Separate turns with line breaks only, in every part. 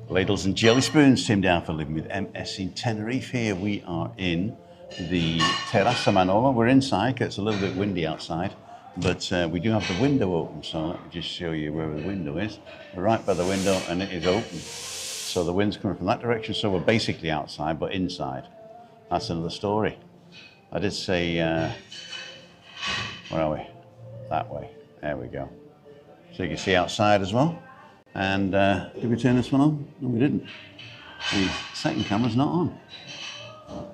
Ladles and jelly spoons, Tim down for living with MS in Tenerife. Here we are in the Terraza Manolo. We're inside because it's a little bit windy outside, but we do have the window open, so let me just show you where the window is. We're right by the window and it is open. So the wind's coming from that direction, so we're basically outside, but inside. That's another story. I did say, where are we? That way. There we go. So you can see outside as well. And did we turn this one on? No, we didn't. The second camera's not on.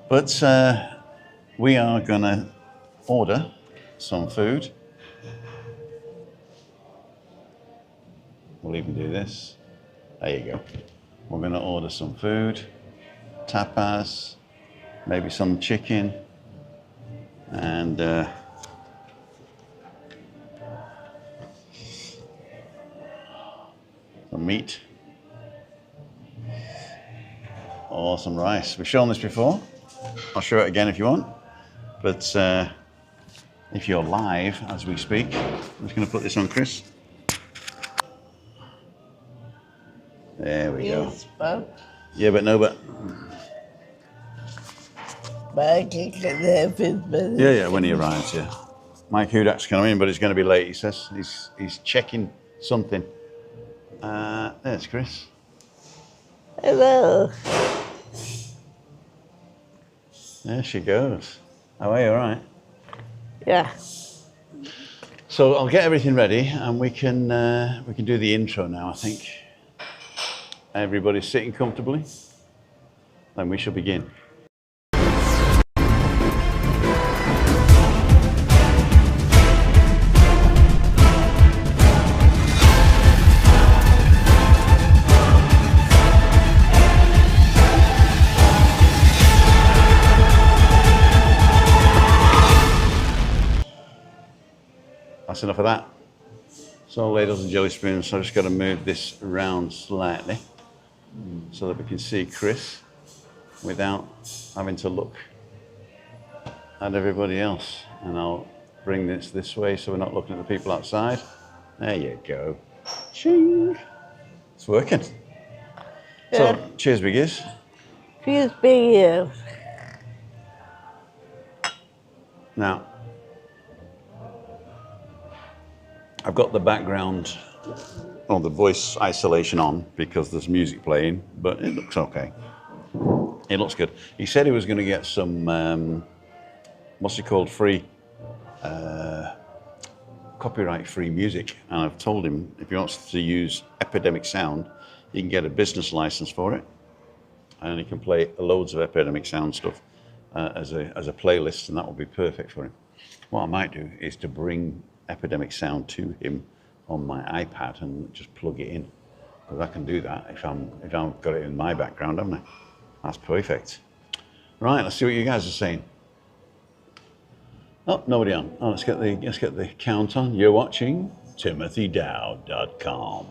But we are gonna order some food. We'll even do this. There you go. We're gonna order some food, tapas, maybe some chicken, and some meat, or some rice. We've shown this before. I'll show it again if you want. But if you're live as we speak, I'm just going to put this on, Chris. There we go. Yeah, but no, but. Yeah, when he arrives, yeah. Mike Hudak's coming in, but he's going to be late, he says. He's checking something. There's Chris.
Hello.
There she goes. How are you, all right?
Yeah.
So I'll get everything ready and we can do the intro now, I think. Everybody's sitting comfortably. Then we shall begin. That's enough of that. So ladles and jelly spoons, so I've just got to move this around slightly so that we can see Chris without having to look at everybody else. And I'll bring this way so we're not looking at the people outside. There you go. Ching! It's working. Yeah. So, cheers, biggies.
Cheers, biggies.
Now, I've got the background, or the voice isolation on because there's music playing, but it looks okay. It looks good. He said he was going to get some, what's it called, free, copyright-free music. And I've told him if he wants to use Epidemic Sound, he can get a business license for it. And he can play loads of Epidemic Sound stuff as a playlist, and that will be perfect for him. What I might do is to bring Epidemic Sound to him on my iPad and just plug it in, because I can do that if I've got it in my background, haven't I? That's perfect. Right, let's see what you guys are saying. Oh, nobody on. Oh, let's get the count on. You're watching TimothyDow.com.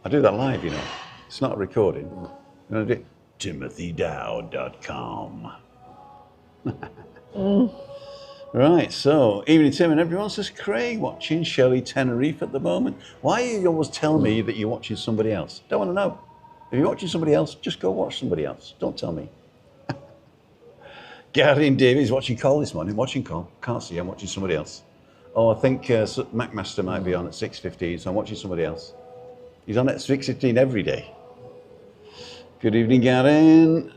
I do that live, you know. It's not a recording. You know, TimothyDow.com. Right, so evening Tim and everyone. Says Craig watching Shelley Tenerife at the moment. Why are you always telling me that you're watching somebody else? Don't want to know. If you're watching somebody else, just go watch somebody else. Don't tell me. Gary and David's watching Cole this morning. Watching Cole. Can't see, I'm watching somebody else. Oh, I think McMaster might be on at 6:15, so I'm watching somebody else. He's on at 6:15 every day. Good evening, Gary.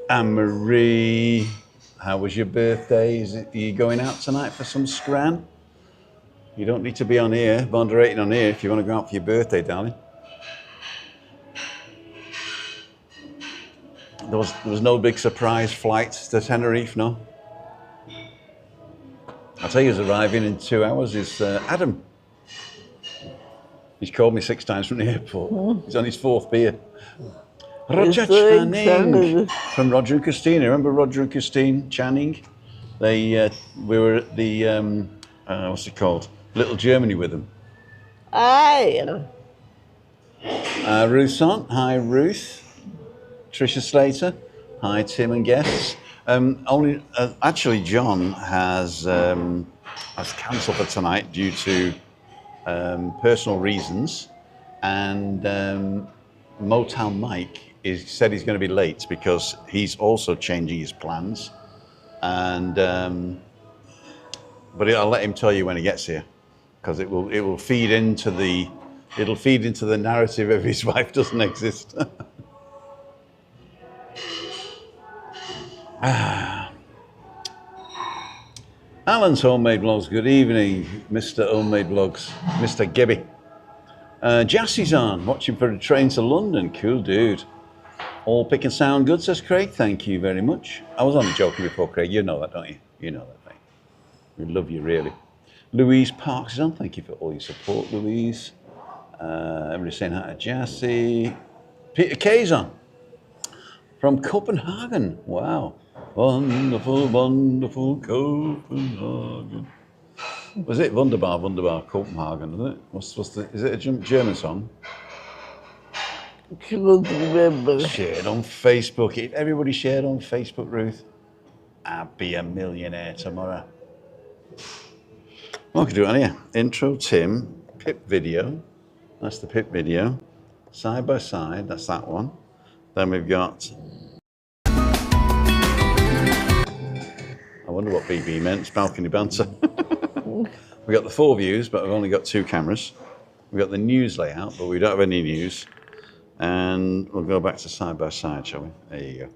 Anne-Marie. How was your birthday? Are you going out tonight for some scran? You don't need to be on here, moderating on here if you want to go out for your birthday, darling. There was no big surprise flight to Tenerife, no? I'll tell you who's arriving in 2 hours is Adam. He's called me 6 times from the airport. He's on his 4th beer. Roger Channing from Roger and Christina. Remember Roger and Christine Channing? We were at the what's it called? Little Germany with them.
Hi.
Ruth's on. Hi, Ruth. Tricia Slater. Hi, Tim and guests. Actually, John has cancelled for tonight due to personal reasons, and Motown Mike said he's going to be late because he's also changing his plans, and but I'll let him tell you when he gets here, because it will feed into the narrative of his wife doesn't exist. Alan's Homemade Vlogs, good evening, Mr. Homemade Vlogs, Mr. Gibby. Jassie's on, watching for a train to London, cool dude. All pick and sound good, says Craig, thank you very much. I was only joking before, Craig, you know that, don't you? You know that, mate. We love you, really. Louise Parks is on, thank you for all your support, Louise. Everybody's saying hi to Jassie. Peter K's on, from Copenhagen, wow. Wonderful, wonderful Copenhagen. Was it Wunderbar, Wunderbar, Copenhagen, isn't it? Is it a German song?
I can't remember.
Shared on Facebook. If everybody shared on Facebook, Ruth, I'd be a millionaire tomorrow. Well, I can do it on here. Intro, Tim, Pip video. That's the Pip video. Side by side, that's that one. Then we've got... I wonder what BB meant, it's balcony banter. We got the 4 views, but we've only got 2 cameras. We've got the news layout, but we don't have any news. And we'll go back to side by side, shall we? There you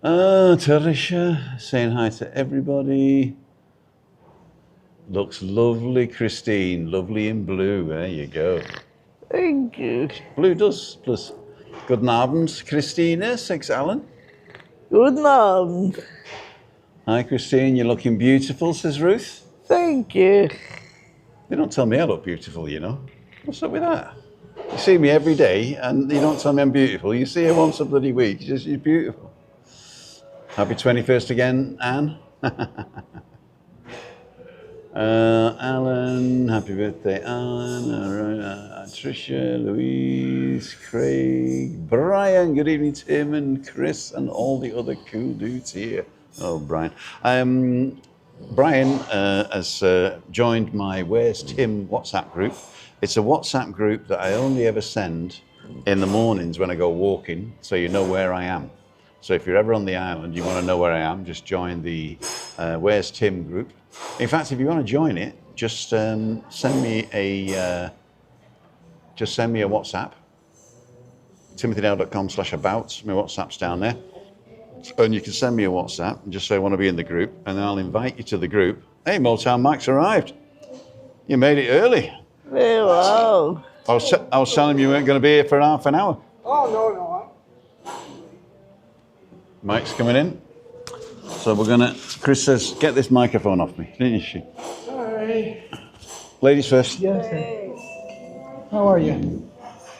go. Teresa, saying hi to everybody. Looks lovely, Christine. Lovely in blue. There you go.
Thank you.
Blue does. Plus, good Abend, Christina, says Alan.
Good night.
Hi, Christine. You're looking beautiful, says Ruth.
Thank you.
They don't tell me I look beautiful, you know. What's up with that? You see me every day, and you don't tell me I'm beautiful. You see her once a bloody week. She's beautiful. Happy 21st again, Anne. Alan, happy birthday, Alan. Tricia, Louise, Craig, Brian. Good evening, Tim and Chris, and all the other cool dudes here. Oh, Brian. Brian has joined my Where's Tim WhatsApp group. It's a WhatsApp group that I only ever send in the mornings when I go walking, so you know where I am. So if you're ever on the island, you want to know where I am, just join the Where's Tim group. In fact, if you want to join it, just send me a WhatsApp. TimothyDale.com/about. My WhatsApp's down there. And you can send me a WhatsApp and just say I want to be in the group, and then I'll invite you to the group. Hey, Motown Mike's arrived. You made it early.
Hello.
I was telling you weren't going to be here for half an hour.
Oh, no.
Mike's coming in. So we're going to... Chris says, get this microphone off me, didn't she?
Hi.
Ladies first.
Yes. How are you?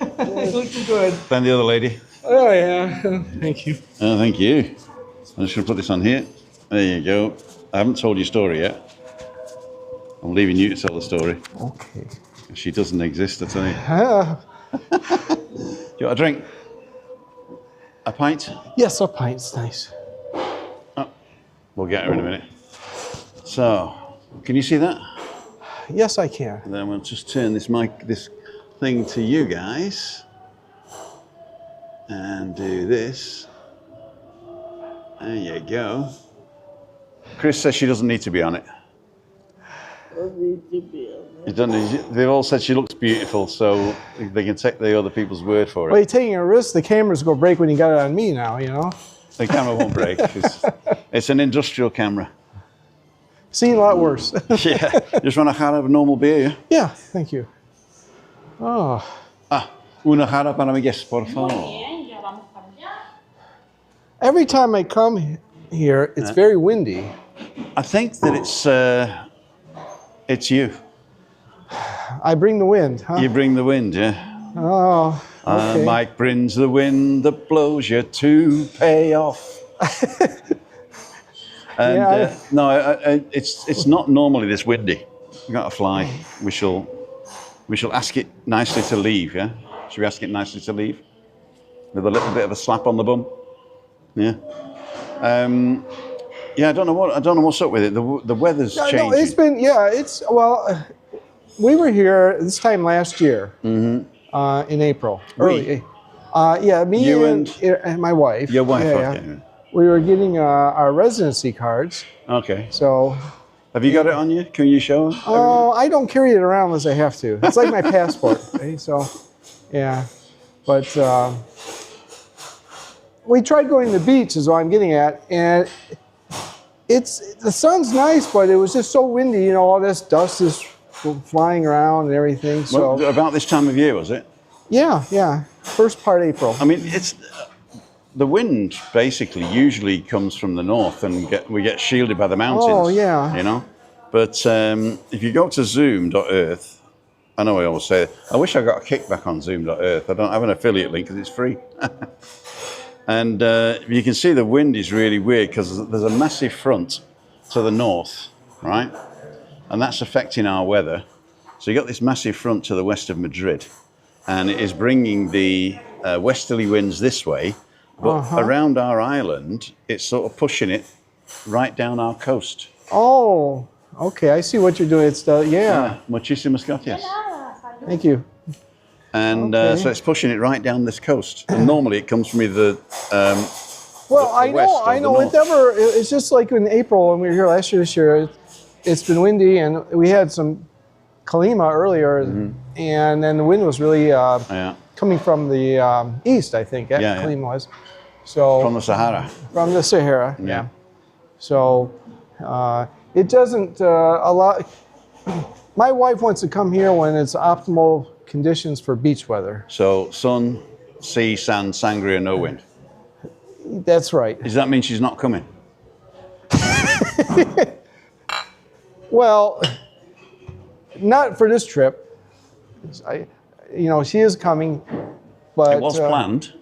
Looking good.
Then the other lady.
Oh, yeah. Thank you.
Oh, thank you. I'm just going to put this on here. There you go. I haven't told your story yet. I'm leaving you to tell the story.
Okay.
She doesn't exist, I tell you. Do you want a drink? A pint?
Yes, a pint's nice.
Oh, we'll get her in a minute. So, can you see that?
Yes, I can.
And then we'll just turn this thing to you guys. And do this. There you go. Chris says she doesn't need to be on it. You don't need, they've all said she looks beautiful, so they can take the other people's word for it.
Well, you're taking a risk. The camera's going to break when you got it on me now, you know?
The camera won't break. It's an industrial camera.
Seen a lot worse.
Yeah. Just want a jarra of normal beer, yeah?
Yeah, thank you. Oh.
Una jarra para mí, yes, por favor.
Every time I come here, it's very windy.
I think that it's you.
I bring the wind, huh?
You bring the wind, yeah?
Oh, okay.
Mike brings the wind that blows you to pay off. And
Yeah,
it's not normally this windy. We've got to fly. We shall ask it nicely to leave, yeah? Should we ask it nicely to leave? With a little bit of a slap on the bum? Yeah. Yeah, I don't know what's up with it. The weather's changing.
No, it's been, well, we were here this time last year in April. Early. Yeah, me
You
and my wife.
Your wife,
Yeah,
okay.
yeah. We were getting our residency cards.
Okay.
So,
Have you got it on you? Can you show them?
oh, I don't carry it around unless I have to. It's like my passport. Okay? So, yeah. But we tried going to the beach, is what I'm getting at, and the sun's nice, but it was just so windy. You know, all this dust is flying around and everything. So
Well, about this time of year, was it?
yeah, first part April.
I mean, it's the wind basically usually comes from the north, and we get shielded by the mountains.
Oh, yeah.
You know, but if you go to zoom.earth, I know I always say it, I wish I got a kickback on zoom.earth. I don't have an affiliate link because it's free. And you can see the wind is really weird because there's a massive front to the north, right? And that's affecting our weather. So you got this massive front to the west of Madrid, and it is bringing the westerly winds this way, but around our island, it's sort of pushing it right down our coast.
Oh, okay. I see what you're doing. It's
Muchísimas gracias.
Thank you.
And
Okay.
so it's pushing it right down this coast. And normally it comes from either
Well,
the west or
I
the
know.
north.
It's just like in April when we were here last year. This year, it's been windy, and we had some calima earlier, and then the wind was really
yeah,
coming from the east, I think.
Yeah, yeah.
Calima was. So
from the Sahara.
from the Sahara.
Yeah.
So it doesn't allow. My wife wants to come here when it's optimal conditions for beach weather.
So sun, sea, sand, sangria, no wind.
That's right.
Does that mean she's not coming?
Well, not for this trip. She is coming, but
It was planned.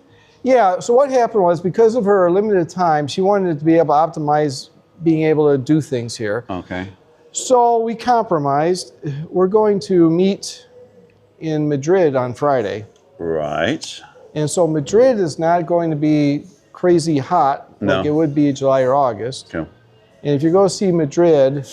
Yeah. So what happened was, because of her limited time, she wanted to be able to optimize being able to do things here.
Okay.
So we compromised. We're going to meet in Madrid on Friday.
Right.
And so Madrid is not going to be crazy hot like it would be July or August.
Cool.
And if you go see Madrid,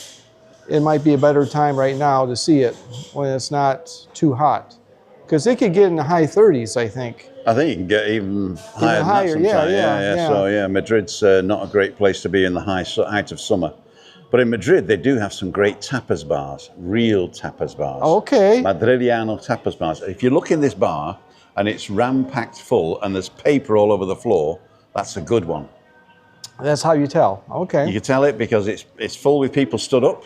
it might be a better time right now to see it when it's not too hot. Because it could get in the high 30s, I think.
I think you can get even higher
higher,
than that sometimes.
yeah.
So yeah, Madrid's not a great place to be in the height of summer. But in Madrid, they do have some great tapas bars, real tapas bars.
Okay.
Madridiano tapas bars. If you look in this bar and it's ram-packed full and there's paper all over the floor, that's a good one.
That's how you tell. Okay.
You can tell it because it's full with people stood up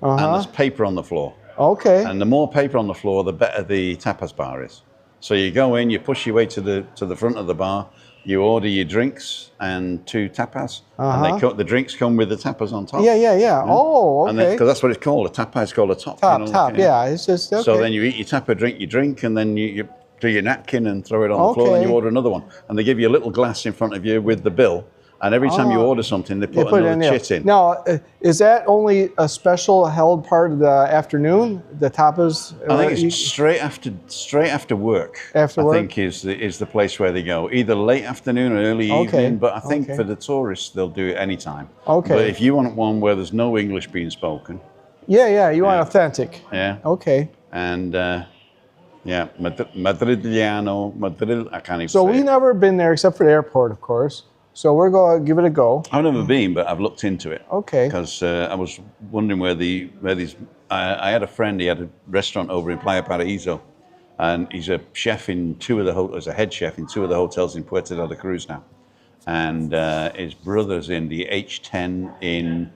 and there's paper on the floor.
Okay.
And the more paper on the floor, the better the tapas bar is. So you go in, you push your way to the front of the bar, you order your drinks and 2 tapas, and the drinks come with the tapas on top.
Yeah. Oh, okay.
Because that's what it's called. A tapa is called a top.
Top. Yeah. It's just okay.
So then you eat your tapa, drink your drink, and then you do your napkin and throw it on the floor, and you order another one. And they give you a little glass in front of you with the bill. And every time you order something, they put another chit in.
Now, is that only a special held part of the afternoon? The tapas?
I think it's straight after work.
After work?
I think is the place where they go, either late afternoon or early evening. But I think for the tourists, they'll do it anytime. Okay. But if you want one where there's no English being spoken.
Yeah, you want authentic.
Yeah.
Okay.
And Madridiano, Madrid. I can't even.
So
say
we've never been there except for the airport, of course. So we're going to give it a go.
I've never been, but I've looked into it.
Okay.
Because I was wondering where these. I had a friend. He had a restaurant over in Playa Paraíso, and he's a chef in 2 of the hotels. A head chef in 2 of the hotels in Puerto de la Cruz now, and his brother's in the H10 in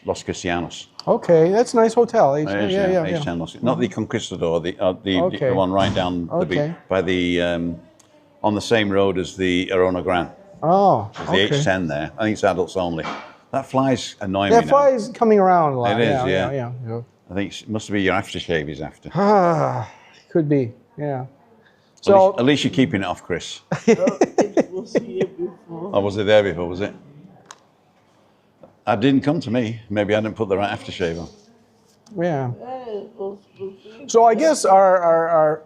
Los Cristianos.
Okay, that's a nice hotel.
Yeah. H10 Los, not the Conquistador, the one right down the beach by the on the same road as the Arona Gran.
Oh,
the H10 there. I think it's adults only. That fly's annoying me now.
That fly's coming around a lot.
It is,
yeah.
I think it must be your aftershave he's after.
Could be, yeah.
So at least you're keeping it off, Chris.
We'll see it before.
Oh, was it there before, was it? That didn't come to me. Maybe I didn't put the right aftershave on.
Yeah. So I guess our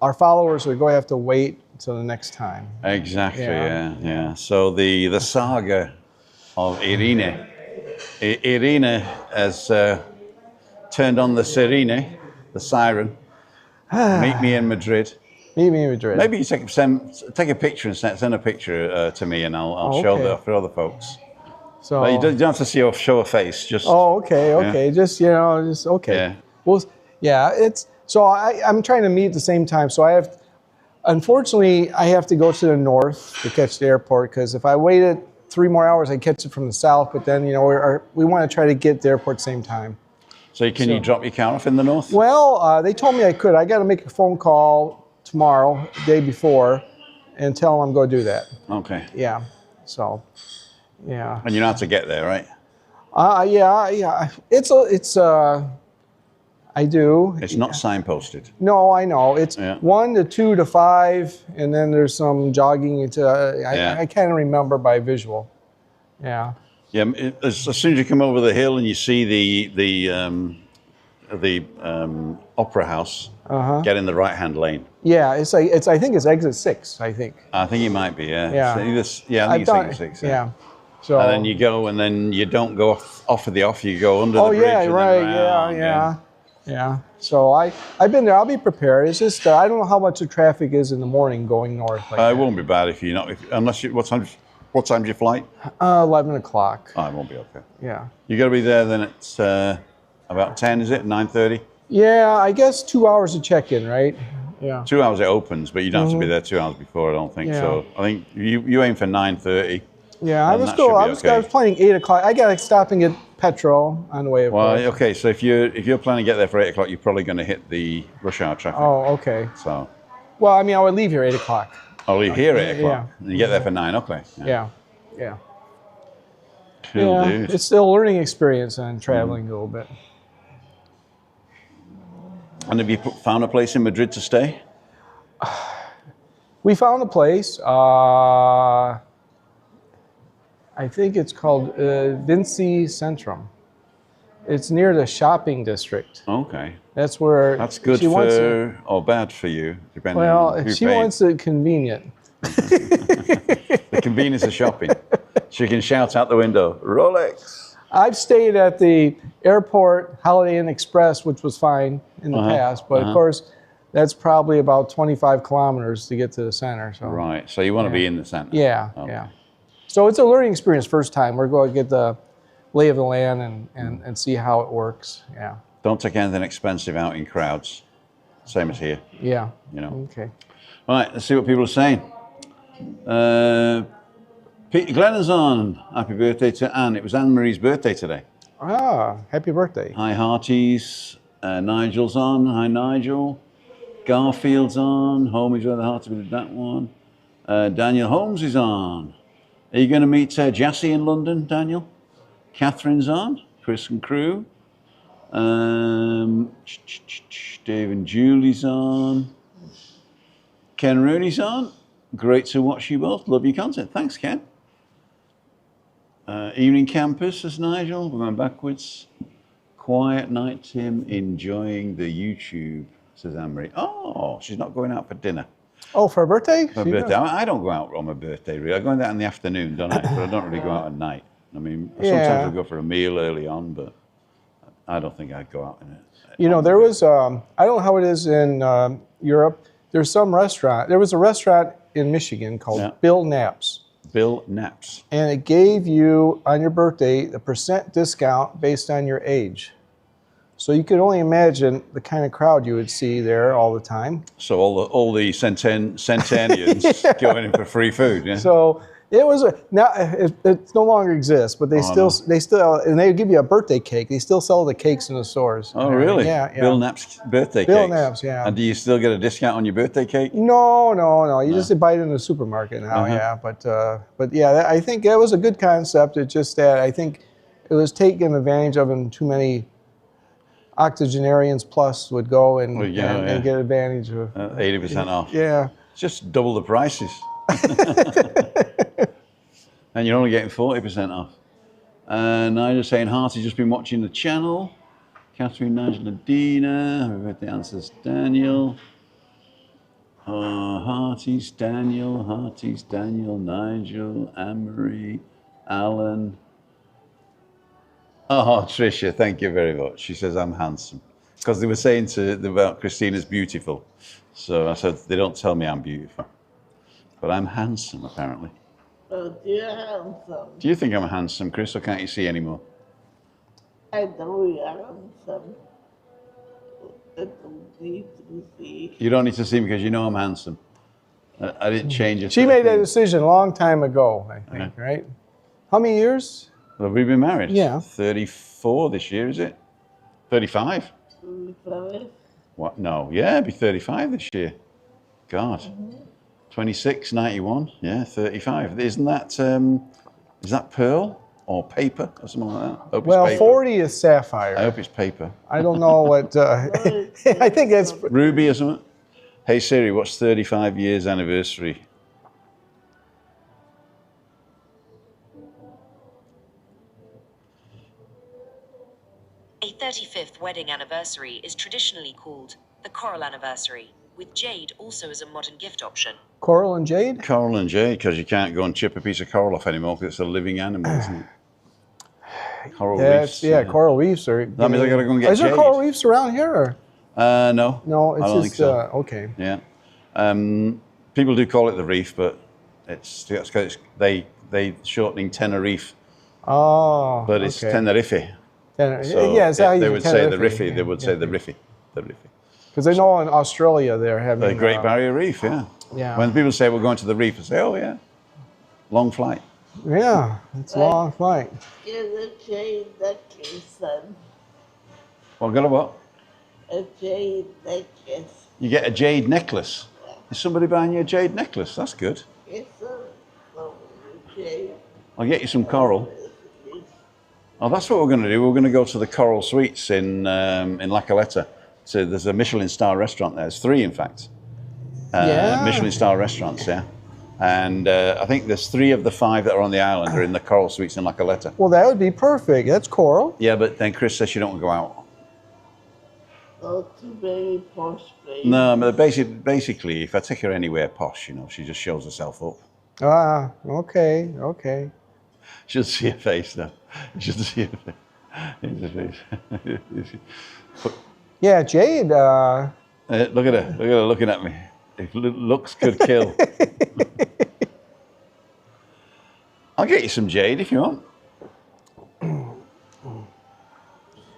our followers are going to have to wait until the next time.
Exactly. Yeah. So the saga of Irene. Irene, as turned on the sirene, the siren. Meet me in Madrid.
Meet me in Madrid.
Maybe you take a picture and send a picture to me, and I'll show the folks.
So
But you don't have to show a face. Just
okay.
Yeah.
Just okay.
Yeah.
Well, yeah. It's so I'm trying to meet at the same time. So unfortunately, I have to go to the north to catch the airport because if I waited 3 more hours, I'd catch it from the south. But then we want to try to get to the airport at the same time.
So can you drop your car off in the north?
Well, they told me I could. I got to make a phone call tomorrow, the day before, and tell them I'm going to do that.
Okay.
Yeah. So, yeah.
And you know how to get there, right?
Yeah. I do.
It's not signposted.
No, I know. It's
Yeah.
1 to 2 to 5, and then there's some jogging. I can't remember by visual. Yeah.
Yeah. As soon as you come over the hill and you see the opera house, get in the right-hand lane.
Yeah, I think it's exit 6. I think.
I think it might be. Yeah.
Yeah.
I think it's exit 6.
Yeah. So.
And then you go, and then you don't go off of the off. You go under the bridge.
Yeah,
and
right.
then around,
Yeah. So I've been there. I'll be prepared. It's just I don't know how much the traffic is in the morning going north.
It won't be bad if you're not. Unless you. What time's your flight?
11 o'clock.
Oh, it won't be okay.
Yeah.
You got to be there. Then it's about 10. Is it 9:30?
Yeah, I guess 2 hours to check in, right? Yeah.
2 hours it opens, but you don't have to be there 2 hours before. I don't think so. I think you aim for 9:30.
Yeah, I was planning 8 o'clock. I got to stop and get petrol on the way.
Well, okay. So if you're planning to get there for 8 o'clock, you're probably going to hit the rush hour traffic.
Oh, okay.
So.
Well, I mean, I would leave here 8 o'clock.
I'll leave here at 8 o'clock.
Yeah.
And you get there for 9. Okay.
Yeah.
Cool, dude.
It's still a learning experience and traveling a little bit.
And have you found a place in Madrid to stay?
We found a place. I think it's called Vinci Centrum. It's near the shopping district.
Okay.
That's where.
That's good or bad for you, depending on who
she
pays.
wants it convenient.
The convenience of shopping. She can shout out the window, Rolex.
I've stayed at the airport Holiday Inn Express, which was fine in the past, but of course, that's probably about 25 kilometers to get to the center. So.
Right. So you want to be in the center.
Yeah.
Okay.
Yeah. So it's a learning experience. First time we're going to get the lay of the land and see how it works. Yeah.
Don't take anything expensive out in crowds. Same as here.
Yeah.
You know.
Okay.
All right. Let's see what people are saying. Peter Glennon's on. Happy birthday to Anne. It was Anne-Marie's birthday today.
Happy birthday.
Hi, Hearties. Nigel's on. Hi, Nigel. Garfield's on. Homie's rather hard to be that one. Daniel Holmes is on. Are you going to meet Jassy in London, Daniel? Catherine's on. Chris and crew. Dave and Julie's on. Ken Rooney's on. Great to watch you both. Love your content. Thanks, Ken. Evening campus, says Nigel. We're going backwards. Quiet night, Tim. Enjoying the YouTube, says Anne-Marie. Oh, she's not going out for dinner.
Oh, for her birthday?
For her birthday. I don't go out on my birthday, really. I go out in the afternoon, don't I? But I don't really go out at night. I mean, sometimes I go for a meal early on, but I don't think I'd go out in it.
You know, there was, I don't know how it is in Europe. There's some restaurant. There was a restaurant in Michigan called Bill Knapp's.
Bill Knapp's.
And it gave you, on your birthday, the % discount based on your age. So you could only imagine the kind of crowd you would see there all the time.
So all the centennials going in for free food, yeah?
So it was now it no longer exists, but they still and they give you a birthday cake. They still sell the cakes in the stores.
Oh, really?
Yeah.
Bill Knapp's birthday cake.
Bill Knapp's, yeah.
And do you still get a discount on your birthday cake?
No. You just buy it in the supermarket now. Yeah, but yeah, I think that was a good concept. It's just that I think it was taken advantage of, and too many octogenarians plus would go and get advantage of
80% off.
Yeah.
Just double the prices. And you're only getting 40% off. Nigel saying, Hearty's just been watching the channel. Catherine, Nigel, Adina. Happy birthday, answers Daniel. Hearty's Daniel, Nigel, Anne-Marie, Alan. Oh, Tricia, thank you very much. She says I'm handsome. Because they were saying about Christina's beautiful. So I said, they don't tell me I'm beautiful. But I'm handsome, apparently.
Oh, you're handsome.
Do you think I'm handsome, Chris, or can't you see anymore?
I know you're handsome. I don't need to see.
You don't need to see me because you know I'm handsome. I didn't change it.
She made that decision a long time ago, I think, right? How many years?
Have we been married?
Yeah.
34 this year, is it? 35? What? No. Yeah, it'd be 35 this year. God. 26, 91. Yeah, 35. Isn't that, is that pearl or paper or something like that? I hope
Well,
it's paper.
40 is sapphire.
I hope it's paper.
I don't know what, I think that's,
Ruby or something? Hey Siri, what's 35 years anniversary?
A 35th wedding anniversary is traditionally called the coral anniversary, with jade also as a modern gift option.
coral and jade?
Coral and jade, because you can't go and chip a piece of coral off anymore because it's a living animal, isn't it? Coral reefs.
Yeah, coral reefs are.
That means I gotta go and get
Is there
jade.
coral reefs around here? Or?
No.
No, it's
I don't
just,
think so.
okay.
Yeah. People do call it the reef, but that's because they shortening Tenerife,
Oh,
but it's
okay.
Tenerife. So
yeah, it's how you
they would say the
Tenerife,
Riffy. They would say the Riffy. The Riffy.
Because I know in Australia they're having
The Great Barrier Reef, yeah.
Yeah.
When people say we're going to the reef, I say, oh yeah, long flight.
Yeah, it's a long flight.
Get a jade necklace, son.
Well, got a what?
A jade necklace.
You get a jade necklace. Is somebody buying you a jade necklace? That's good.
It's a jade.
I'll get you some coral. Oh, that's what we're going to do. We're going to go to the Coral Suites in La Caleta. So there's a Michelin star restaurant there. There's 3, in fact.
Yeah.
Michelin star restaurants, yeah. And I think there's 3 of the 5 that are on the island are in the Coral Suites in La Caleta.
Well, that would be perfect. That's coral.
Yeah, but then Chris says she don't want to go out.
Not too many posh places.
No, but basically, if I take her anywhere posh, you know, she just shows herself up.
Ah, okay, okay.
She'll see her face now. She'll see her face. Here's her face.
Yeah, jade.
Look at her. Look at her looking at me. If looks could kill. I'll get you some jade if you want.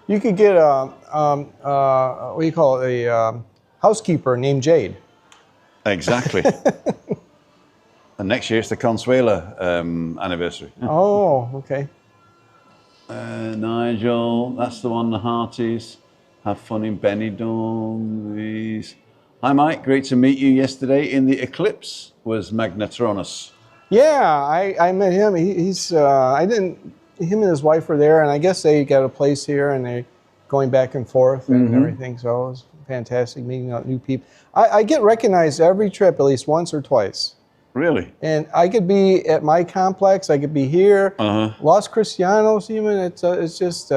You could get what do you call it? A housekeeper named Jade.
Exactly. And next year it's the Consuela anniversary.
Oh, okay.
Nigel, that's the one, the Hearties. Have fun in Benidorm. These. Hi Mike, great to meet you yesterday in the eclipse was Magnetronus.
Yeah, I met him. He's him and his wife were there, and I guess they got a place here, and they're going back and forth and everything. So it was fantastic meeting new people. I get recognized every trip at least once or twice.
Really?
And I could be at my complex, I could be here, Los Cristianos even. It's just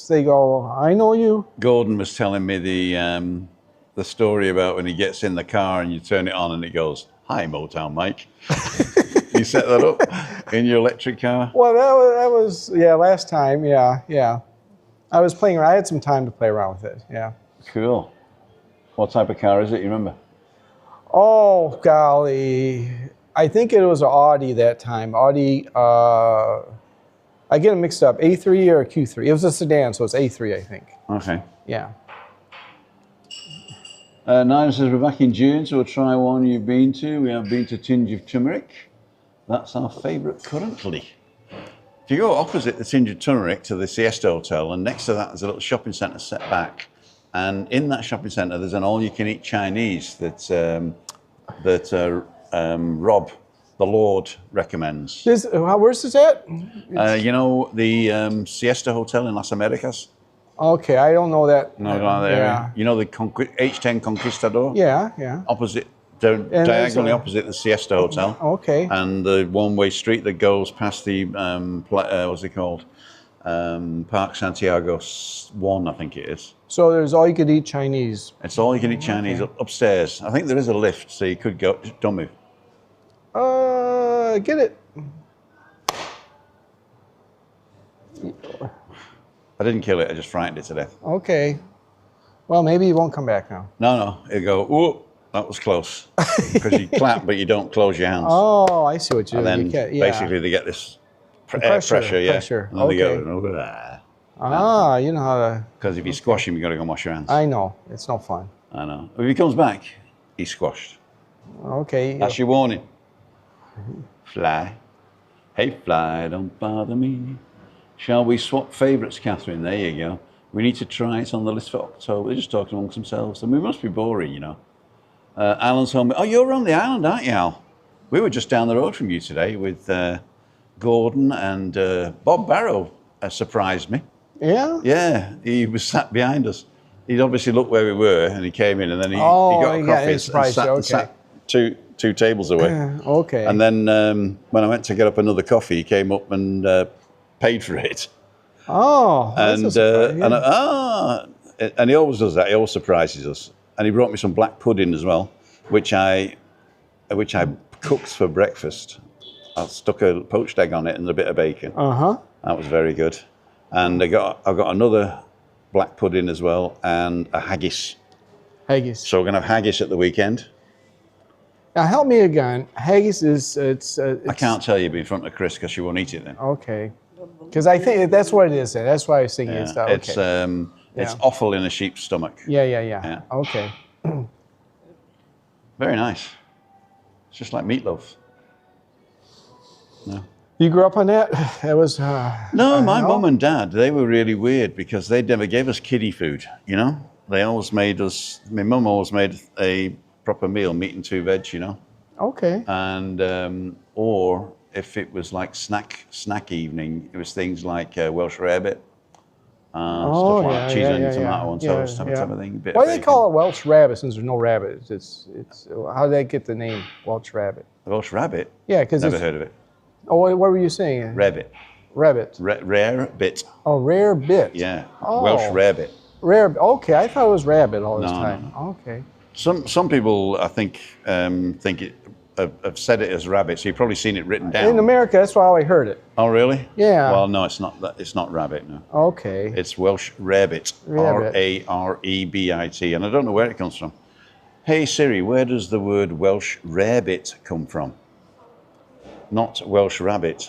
they go, I know you.
Gordon was telling me the story about when he gets in the car and you turn it on and it goes, "Hi, Motown Mike." You set that up in your electric car?
Well, that was last time, yeah. I was playing around. I had some time to play around with it, yeah.
Cool. What type of car is it? You remember?
Oh, golly. I think it was an Audi that time. Audi, I get them mixed up, A3 or Q3. It was a sedan, so it's A3, I think.
Okay.
Yeah.
Nigel says, we're back in June, so we'll try one you've been to. We have been to Tinge of Turmeric. That's our favourite currently. If you go opposite the Tinge of Turmeric to the Siesta Hotel, and next to that there's a little shopping centre set back. And in that shopping centre, there's an all-you-can-eat Chinese that Rob, the Lord, recommends.
Where's this at?
You know the Siesta Hotel in Las Americas?
Okay, I don't know that.
No, not there.
Yeah.
You know the H10 Conquistador?
Yeah.
Opposite, diagonally opposite the Siesta Hotel.
Okay.
And the one-way street that goes past the, what's it called? Park Santiago 1, I think it is.
So there's all-you-could-eat Chinese.
It's all you can eat Chinese upstairs. I think there is a lift, so you could go. Just don't move.
Get it.
I didn't kill it. I just frightened it to death.
Okay. Well, maybe he won't come back now.
No. It'd go, whoa, that was close. Because you clap, but you don't close your hands.
Oh, I see what you
and
do.
then
You can't,
basically they get this
pressure,
yeah.
pressure.
And then
Okay.
they go, ah.
Ah, you know how to.
Because if you squash him, you got to go and wash your hands.
I know. It's no fun.
I know. If he comes back, he's squashed.
Okay.
That's your warning. Fly. Hey, fly, don't bother me. Shall we swap favourites, Catherine? There you go. We need to try it on the list for October. They're just talking amongst themselves. And we must be boring, you know. Alan's home. Oh, you're on the island, aren't you, Al? We were just down the road from you today with Gordon and Bob Barrow surprised me.
Yeah?
Yeah, he was sat behind us. He'd obviously looked where we were and he came in and then he got a coffee and sat two tables away.
Okay.
And then when I went to get up another coffee, he came up and paid for it.
Oh, that's a surprise, yeah.
And he always does that. He always surprises us. And he brought me some black pudding as well, which I cooked for breakfast. I stuck a poached egg on it and a bit of bacon.
Uh-huh.
That was very good. And I got another black pudding as well and a haggis.
Haggis.
So we're going to have haggis at the weekend.
Now help me again. Haggis is it's
I can't tell you in front of Chris because she won't eat it then.
Okay. Because I think that's what it is. That's why I was thinking it's that. Okay.
It's offal in a sheep's stomach.
Yeah. Okay.
Very nice. It's just like meatloaf. No.
You grew up on that? That was
No, my mum and dad, they were really weird because they never gave us kiddie food, you know? They always made us, my mum always made a proper meal, meat and two veg, you know?
Okay.
And, or if it was like snack evening, it was things like Welsh rarebit, stuff like cheese, onion, tomato on toast, type of thing.
Why do they call it Welsh rabbit since there's no rabbit? It's how did they get the name Welsh rabbit?
Welsh rabbit?
Yeah, because
Never heard of it.
Oh, what were you saying?
Rarebit.
Rabbit.
Rare bit.
Oh, rare bit.
Yeah.
Oh.
Welsh rarebit.
Rare. Okay, I thought it was rabbit all this time.
No.
Okay.
Some people, I think have said it as rabbit, so you've probably seen it written down.
In America, that's how I heard it.
Oh, really?
Yeah.
Well, no, it's not. It's not rabbit. No.
Okay.
It's Welsh rarebit. Rarebit, and I don't know where it comes from. Hey Siri, where does the word Welsh rarebit come from? Not Welsh rabbit.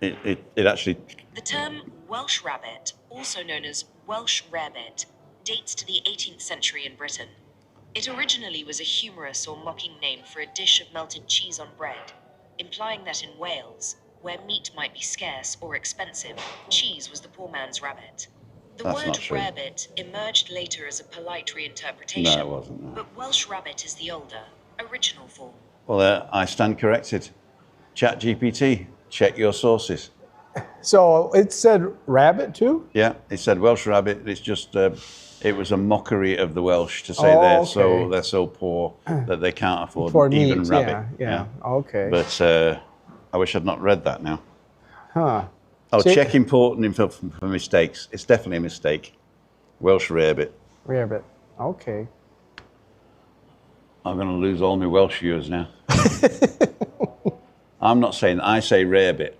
It actually.
The term Welsh rabbit, also known as Welsh rarebit, dates to the 18th century in Britain. It originally was a humorous or mocking name for a dish of melted cheese on bread, implying that in Wales, where meat might be scarce or expensive, cheese was the poor man's rabbit. The
That's
word
not true.
rarebit emerged later as a polite reinterpretation,
No, it wasn't. No.
but Welsh rabbit is the older, original form.
Well, I stand corrected. ChatGPT, check your sources.
So it said rabbit too?
Yeah, it said Welsh rabbit. It's just it was a mockery of the Welsh to say they're so poor that they can't afford even
meat,
rabbit.
Yeah. Okay.
But I wish I'd not read that now.
Huh.
Oh,
See-
check important info for mistakes. It's definitely a mistake. Welsh rarebit.
Rabbit. Okay.
I'm going to lose all my Welsh viewers now. I'm not saying that. I say rarebit.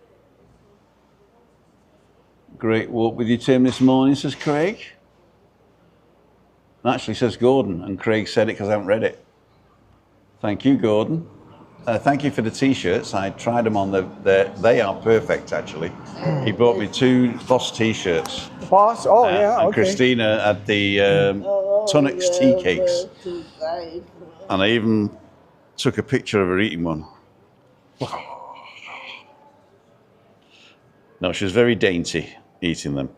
Great walk with you, Tim, this morning, says Craig. Actually says Gordon, and Craig said it because I haven't read it. Thank you, Gordon. Thank you for the T-shirts. I tried them on. They are perfect, actually. He bought me 2 Boss T-shirts.
Boss? Oh, yeah,
And
okay.
Christina had the Tunnocks tea cakes. And I even took a picture of her eating one. No, she was very dainty eating them.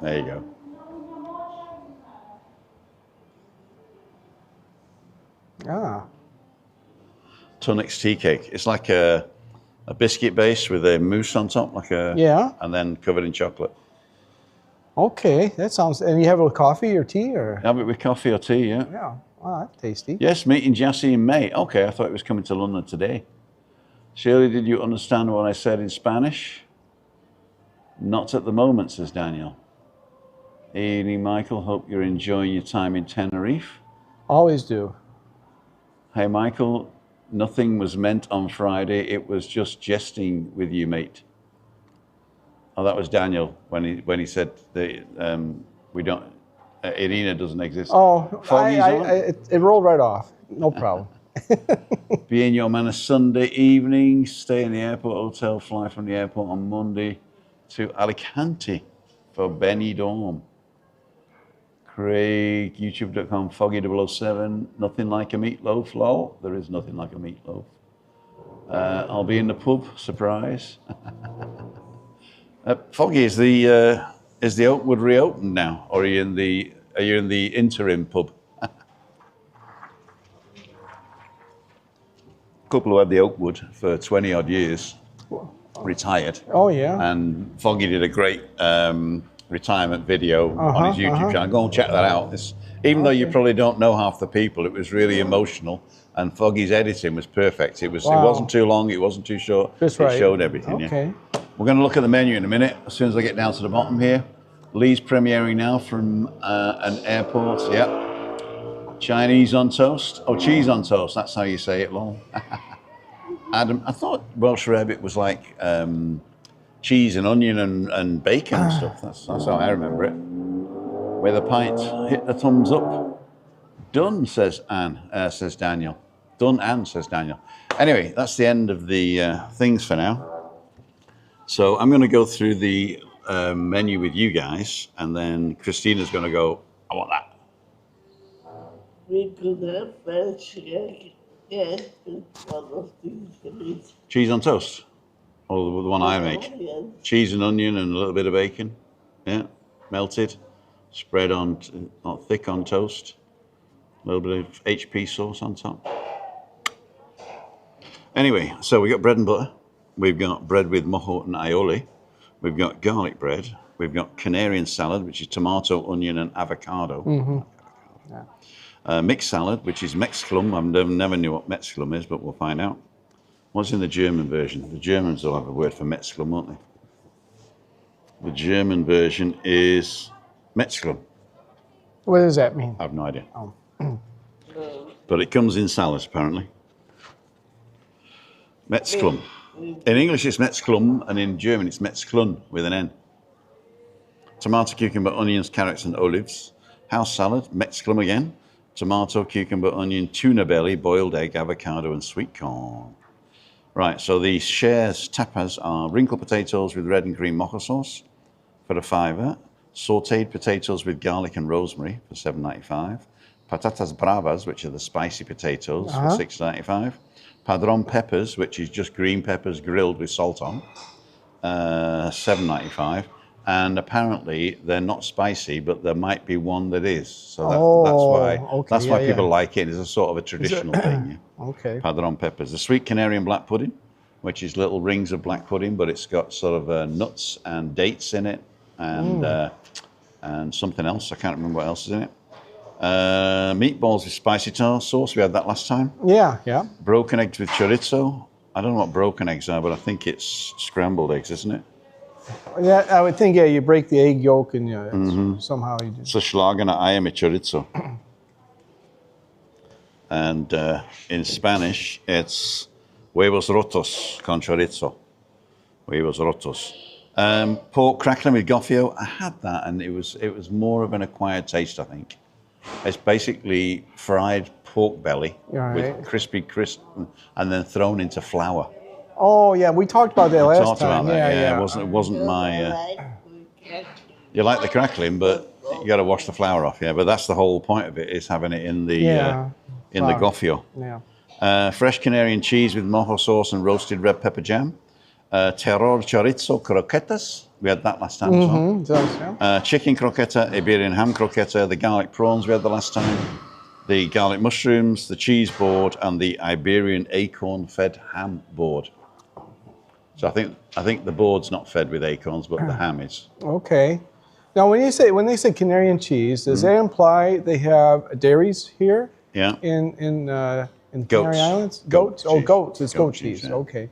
There you go.
Ah.
Tunnocks tea cake. It's like a biscuit base with a mousse on top, and then covered in chocolate.
Okay, that sounds. And you have it with coffee or tea or?
Have it with coffee or tea, yeah.
Yeah. Wow, that's tasty.
Yes, meeting Jassy in May. Okay, I thought it was coming to London today. Shirley, did you understand what I said in Spanish? Not at the moment, says Daniel. Evening, Michael. Hope you're enjoying your time in Tenerife.
Always do.
Hey, Michael. Nothing was meant on Friday. It was just jesting with you, mate. Oh, that was Daniel when he said that we don't. Irina doesn't exist.
Oh,
Foggy's on.
it rolled right off. No problem.
Be in your man a Sunday evening. Stay in the airport hotel. Fly from the airport on Monday to Alicante for Benny Dorm. Craig, youtube.com, Foggy007. Nothing like a meatloaf, lol. There is nothing like a meatloaf. I'll be in the pub. Surprise. Foggy, is the Oakwood reopened now, or are you in the interim pub? Couple who had the Oakwood for 20 odd years, retired.
Oh yeah.
And Foggy did a great retirement video on his YouTube channel. Go and check that out. Even though you probably don't know half the people, it was really emotional. And Foggy's editing was perfect. It wasn't too long. It wasn't too short.
Just
it
right.
showed everything.
Okay.
Yeah. We're going to look at the menu in a minute. As soon as I get down to the bottom here, Lee's premiering now from an airport. Yep. Chinese on toast. Oh, cheese on toast. That's how you say it, lol. Adam, I thought Welsh rabbit was like cheese and onion and bacon and stuff. That's how I remember it. With a pint, hit the thumbs up. Done, says Daniel. Done and says Daniel. Anyway, that's the end of the things for now. So I'm going to go through the menu with you guys, and then Christina's going to go, I want that.
We could have fresh egg with one of these.
Cheese on toast? Or the one I make?
Yes.
Cheese and onion and a little bit of bacon. Yeah, melted. Spread on, not thick on toast. A little bit of HP sauce on top. Anyway, so we got bread and butter. We've got bread with mojo and aioli. We've got garlic bread. We've got Canarian salad, which is tomato, onion, and avocado.
Mm-hmm. Yeah.
Mixed salad, which is Mexclum. I've never knew what Mexclum is, but we'll find out. What's in the German version? The Germans will have a word for Mexclum, won't they? The German version is Mexclum.
What does that mean?
I have no idea.
Oh.
But it comes in salads, apparently. Mexclum. In English, it's Mexclum, and in German, it's Mexclun with an N. Tomato, cucumber, onions, carrots, and olives. House salad, Mexclum again. Tomato, cucumber, onion, tuna belly, boiled egg, avocado, and sweet corn. Right, so the shares tapas are wrinkled potatoes with red and green mojo sauce for $5. Sauteed potatoes with garlic and rosemary for $7.95. Patatas bravas, which are the spicy potatoes, for $6.95. Padron peppers, which is just green peppers grilled with salt on, $7.95. And apparently they're not spicy, but there might be one that is. So that's why people like it. It's a sort of a traditional thing. Yeah?
Okay.
Padron peppers. The sweet Canarian black pudding, which is little rings of black pudding, but it's got sort of nuts and dates in it, and something else. I can't remember what else is in it. Meatballs with spicy sauce. We had that last time.
Yeah, yeah.
Broken eggs with chorizo. I don't know what broken eggs are, but I think it's scrambled eggs, isn't it?
Yeah, I would think, you break the egg yolk and somehow you do.
So schlagene Eier mit chorizo. And in Spanish, it's huevos rotos con chorizo. Huevos rotos. Pork crackling with gofio. I had that, and it was more of an acquired taste, I think. It's basically fried pork belly with crispy crisp, and then thrown into flour.
Oh yeah, we talked about that last time.
Yeah. It wasn't my. You like the crackling, but you got to wash the flour off. Yeah, but that's the whole point of it, is having it in the the gofio.
Yeah.
Fresh Canarian cheese with mojo sauce and roasted red pepper jam. Terror chorizo croquetas. We had that last time as well. Chicken croqueta, Iberian ham croqueta, the garlic prawns we had the last time, the garlic mushrooms, the cheese board, and the Iberian acorn-fed ham board. So I think the board's not fed with acorns, but the ham is.
Okay. Now, when they say Canarian cheese, does that imply they have dairies here?
Yeah.
In Canary
Goats.
Islands?
Goats.
Oh, goats. It's goat
cheese,
cheese.
yeah.
Okay.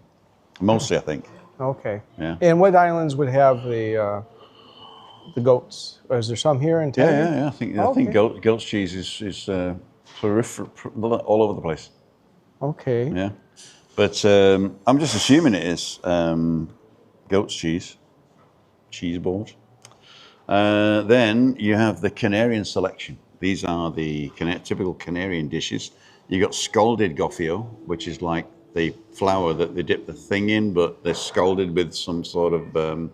Mostly, I think.
Okay.
Yeah.
And what islands would have the goats? Or is there some here in Tenerife?
Yeah. I think goat's cheese is all over the place.
Okay.
Yeah. But I'm just assuming it is goat's cheese. cheese board. Then you have the Canarian selection. These are the typical Canarian dishes. You got scalded gofio, which is like the flour that they dip the thing in, but they're scalded with some sort of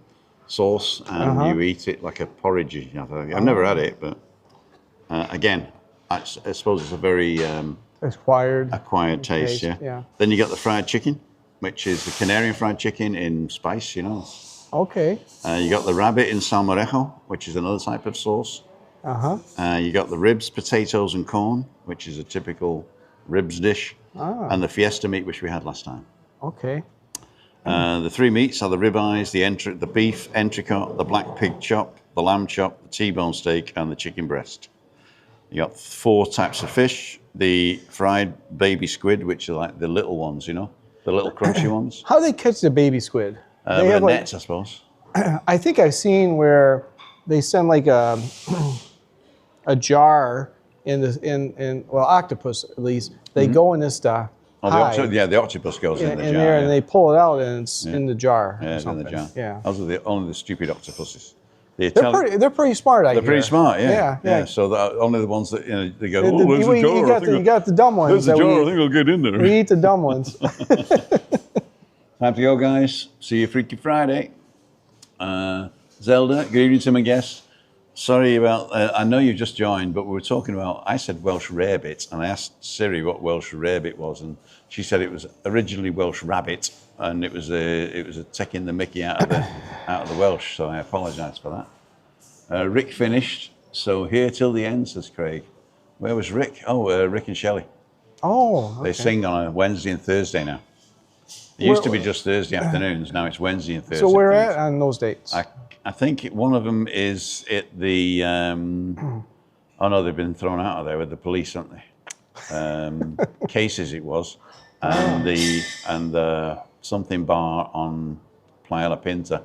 sauce, and you eat it like a porridge. I've never had it, but again, I suppose it's a very acquired taste. Yeah. Then you got the fried chicken, which is the Canarian fried chicken in spice.
Okay.
You got the rabbit in salmorejo, which is another type of sauce. You got the ribs, potatoes, and corn, which is a typical ribs dish, and the fiesta meat, which we had last time.
Okay.
The three meats are the ribeyes, the beef entrecôte, the black pig chop, the lamb chop, the T-bone steak, and the chicken breast. You got 4 types of fish: the fried baby squid, which are like the little ones, the little crunchy ones.
How do they catch the baby squid?
They have nets, I suppose.
I think I've seen where they send like a jar in octopus at least. They go in this
the octopus goes in the jar.
There, and they pull it out and it's in the jar.
Yeah, it's in the jar.
Yeah.
Those are only the stupid octopuses.
They're pretty smart, I hear.
They're pretty smart, yeah.
Yeah.
So only the ones that they go.
You got the dumb ones.
There's the jar. I think I'll get in there.
We eat the dumb ones.
Time to go, guys. See you Freaky Friday. Zelda, good evening to my guests. Sorry about, I know you just joined, but we were talking about, I said Welsh rarebit, and I asked Siri what Welsh rarebit was, and she said it was originally Welsh rabbit, and it was a taking the mickey out of the Welsh, so I apologise for that. Rick finished, so here till the end, says Craig. Where was Rick? Oh, Rick and Shelley.
Oh, okay.
They sing on a Wednesday and Thursday now. It used to be just Thursday afternoons. Now it's Wednesday and Thursday.
So where at on those dates?
I think one of them is at the. Oh no, they've been thrown out of there with the police, haven't they? Cases it was, and the something bar on Playa La Pinta,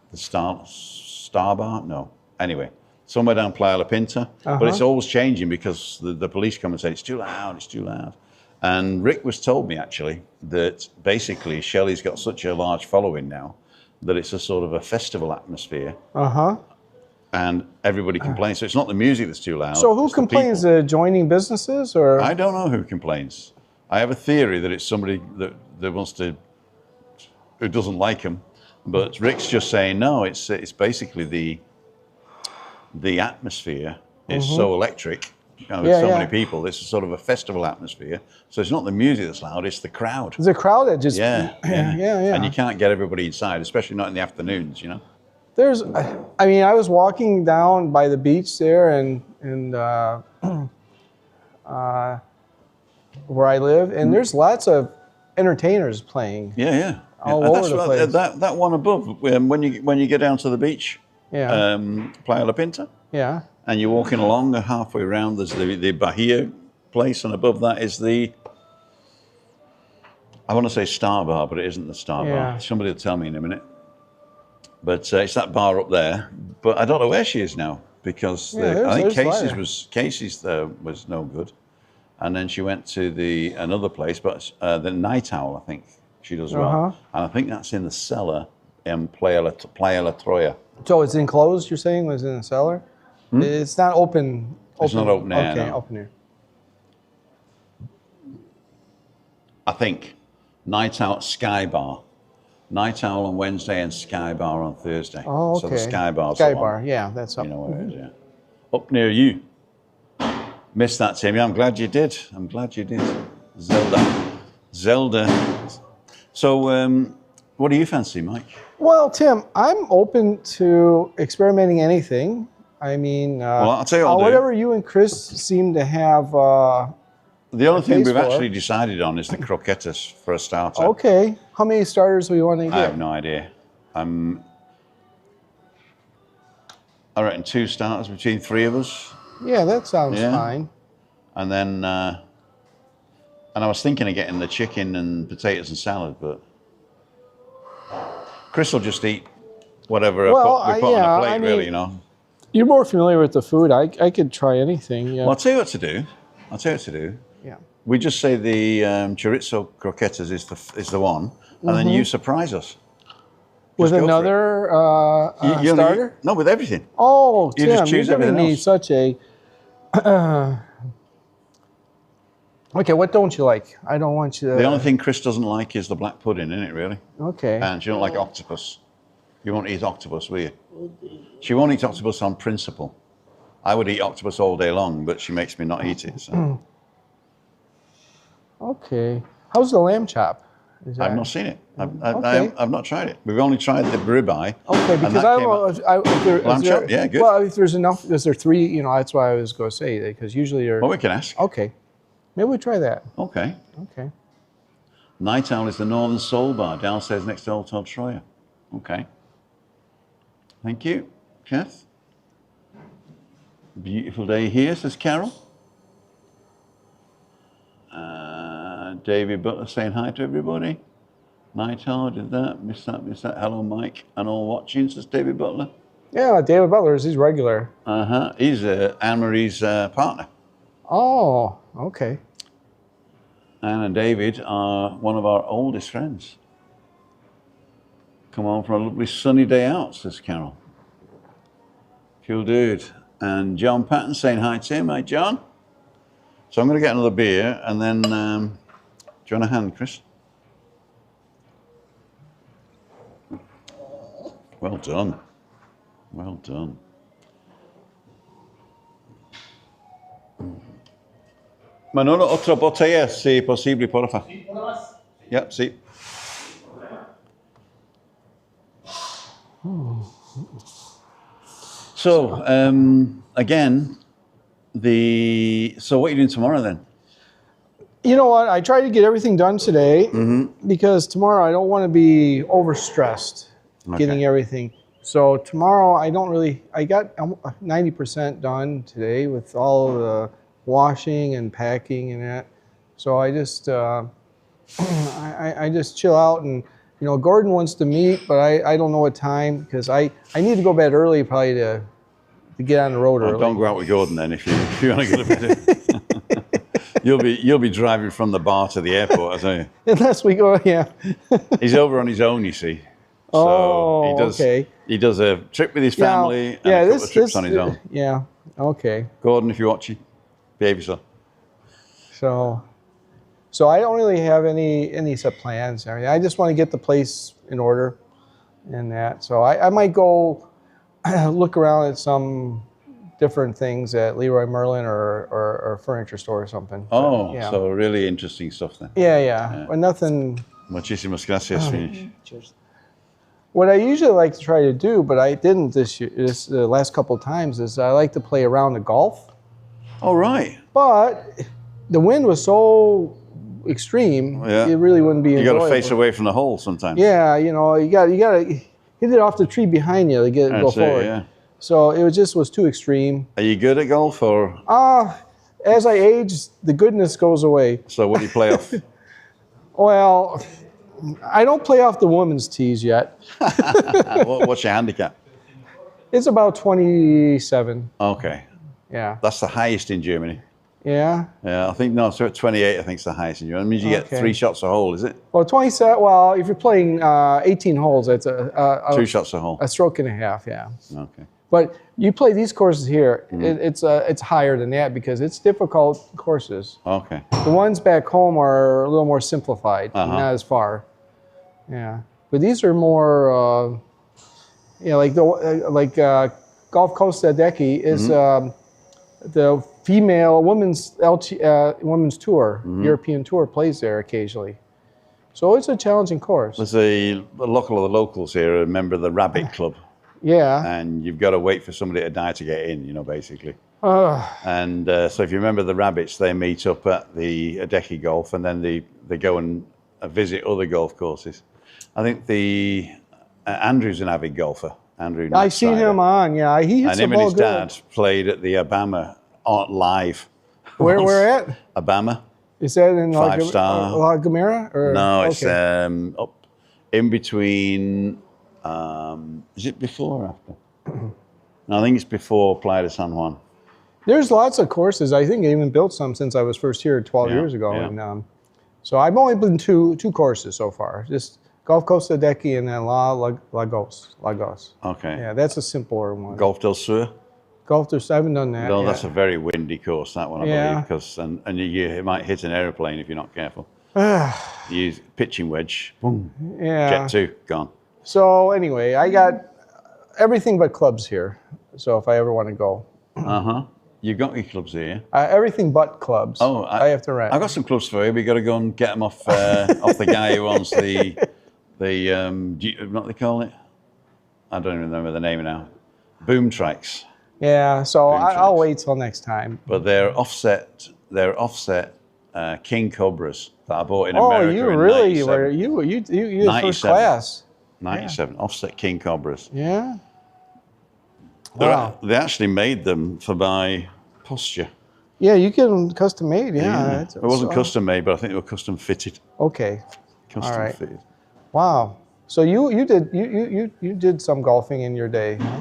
the Star Bar. No, anyway, somewhere down Playa La Pinta, but it's always changing because the police come and say it's too loud. It's too loud. And Rick was told me actually that basically Shelley's got such a large following now that it's a sort of a festival atmosphere. And everybody complains. So it's not the music that's too loud.
So who complains? The adjoining businesses, or?
I don't know who complains. I have a theory that it's somebody that wants to, who doesn't like them. But Rick's just saying no. It's basically the atmosphere is so electric. With so many people, it's a sort of a festival atmosphere. So it's not the music that's loud; it's the crowd.
It's the crowd that just
yeah. And you can't get everybody inside, especially not in the afternoons.
There's, I mean, I was walking down by the beach there, and where I live, and there's lots of entertainers playing. All over the place.
That one above, when you get down to the beach, Playa La Pinta.
Yeah.
And you're walking along, and halfway around there's the Bahia place, and above that is I want to say Star Bar, but it isn't the Star Bar. Somebody will tell me in a minute. But it's that bar up there. But I don't know where she is now, because I think Casey's was no good. And then she went to another place, but the Night Owl, I think she does well. And I think that's in the cellar in Playa La Troya.
So it's enclosed, you're saying? Was in the cellar? It's not open.
It's not open air.
Okay,
no.
open air.
I think Night Out Sky Bar. Night Owl on Wednesday and Sky Bar on Thursday.
Oh, okay.
So the Sky Bar's
Sky
the one.
Bar, yeah, that's up.
You know where it is, yeah. Up near you. Missed that, Timmy. I'm glad you did. Zelda. So, what do you fancy, Mike?
Well, Tim, I'm open to experimenting anything. I mean,
well, I'll tell you what
whatever you and Chris seem to have.
The only thing we've actually decided on is the croquetas for a starter.
Okay. How many starters do we want to get?
I have no idea. I reckon 2 starters between 3 of us.
Yeah, that sounds fine.
And then, and I was thinking of getting the chicken and potatoes and salad, but Chris will just eat whatever we put on the plate, really, you know.
You're more familiar with the food. I could try anything. Yeah.
Well, I'll tell you what to do.
Yeah.
We just say the chorizo croquetas is the one, and then you surprise us.
With
go for it.
another
You only-
starter?
No, with everything.
Oh,
You
Tim,
just choose
you're giving
everything
me
else.
such a... Okay, what don't you like? I don't want you to...
The only thing Chris doesn't like is the black pudding, isn't it, really?
Okay.
And she don't like octopus. You won't eat octopus, will you? She won't eat octopus on principle. I would eat octopus all day long, but she makes me not eat it. So.
Okay. How's the lamb chop? Is
I've
that-
not seen it.
Okay.
I've not tried it. We've only tried the ribeye.
Okay,
and
because
that
I
came
don't know if there,
Lamb
is there,
chop? Yeah, good.
Well, if there's enough, is there 3? You know, that's why I was going to say, because usually you're...
Well, we can ask.
Okay. Maybe we try that.
Okay.
Okay.
Night Owl is the Northern Soul Bar downstairs next to Hotel Troyer. Okay. Thank you, Kath. Beautiful day here, says Carol. David Butler saying hi to everybody. Night Owl did that, miss that. Hello, Mike, and all watching, says David Butler.
Yeah, David Butler, he's regular.
He's Anne-Marie's partner.
Oh, okay.
Anne and David are one of our oldest friends. Come on for a lovely sunny day out, says Carol. Cool dude. And John Patton saying hi to him. Hi, John. So I'm going to get another beer and then, do you want a hand, Chris? Well done. Well done. Manolo, otra botella, si posible, porfa. Yep, sí. So, again, so what are you doing tomorrow then?
You know what? I tried to get everything done today because tomorrow I don't want to be overstressed getting everything. So tomorrow I got 90% done today with all the washing and packing and that. So I just, I just chill out and, you know, Gordon wants to meet, but I don't know what time because I need to go bed early probably to get on the road early.
Don't go out with Gordon then if you want to go to bed. You'll be driving from the bar to the airport, I tell you.
Unless we go, yeah.
He's over on his own, you see. So
Oh, okay.
He does a trip with his family and a couple of trips on his own.
Yeah, okay.
Gordon, if you're watching, behave yourself.
So I don't really have any set plans. I mean, I just want to get the place in order and that. So I might go look around at some different things at Leroy Merlin or a furniture store or something.
Oh,
yeah.
so really interesting stuff then.
Yeah. But nothing.
Muchísimas gracias.
Cheers. What I usually like to try to do, but I didn't the last couple of times, is I like to play around the golf.
All right.
But the wind was so extreme, it really wouldn't be enjoyable.
You got to face away from the hole sometimes.
Yeah, you know, you got to hit it off the tree behind you to go forward.
Yeah.
So it was too extreme.
Are you good at golf or?
As I age, the goodness goes away.
So what do you play off?
Well, I don't play off the women's tees yet.
What's your handicap?
It's about 27.
Okay.
Yeah.
That's the highest in Germany.
Yeah.
Yeah, I think, no, so at 28, I think it's the highest in Germany. That means you get 3 shots a hole, is it?
Well, 27, well, if you're playing 18 holes, it's
2 shots a hole.
a stroke and a half, yeah.
Okay.
But you play these courses here, it's higher than that because it's difficult courses.
Okay.
The ones back home are a little more simplified, not as far. Yeah. But these are more, like Gulf Coast Decky is the women's tour, European tour plays there occasionally. So it's a challenging course.
There's a local of the locals here, a member of the Rabbit Club.
Yeah.
And you've got to wait for somebody to die to get in, you know, basically. And so if you remember the Rabbits, they meet up at the Adeki Golf and then they go and visit other golf courses. I think Andrew's an avid golfer. Andrew.
I've seen him on, yeah. He hits
and him
the
and
ball
his
good.
dad played at the Obama live.
Where at?
Obama.
Is that in La
5-star.
Gomera? Or?
No, it's up in between. Is it before or after? No, I think it's before Playa de San Juan.
There's lots of courses. I think I even built some since I was first here 12 years ago.
Yeah.
And so I've only been two courses so far. Just Gulf Costa Decky and then Lagos.
Okay.
Yeah, that's a simpler one.
Golf del Sur?
Golf del Sur, I haven't done that
No,
yet.
that's a very windy course, that one, I
Yeah.
believe, because and you might hit an aeroplane if you're not careful. You use pitching wedge, boom,
Yeah.
jet 2, gone.
So anyway, I got everything but clubs here. So if I ever want to go.
Uh-huh. You've got your clubs here.
Everything but clubs.
Oh,
I have to rent.
I've got some clubs for you. We got to go and get them off off the guy who owns the what they call it? I don't even remember the name now. Boom tracks.
Yeah, so I'll
tracks.
wait till next time.
But they're offset King Cobras that I bought in America.
Oh, you
in
really
97.
were you first
97.
class.
97 offset King Cobras.
Yeah.
They're-
Wow.
They actually made them for my posture.
Yeah, you get them custom made. Yeah.
It wasn't custom made, but I think they were custom fitted.
Okay.
Custom
All right.
fitted.
Wow. So you did some golfing in your day. Huh?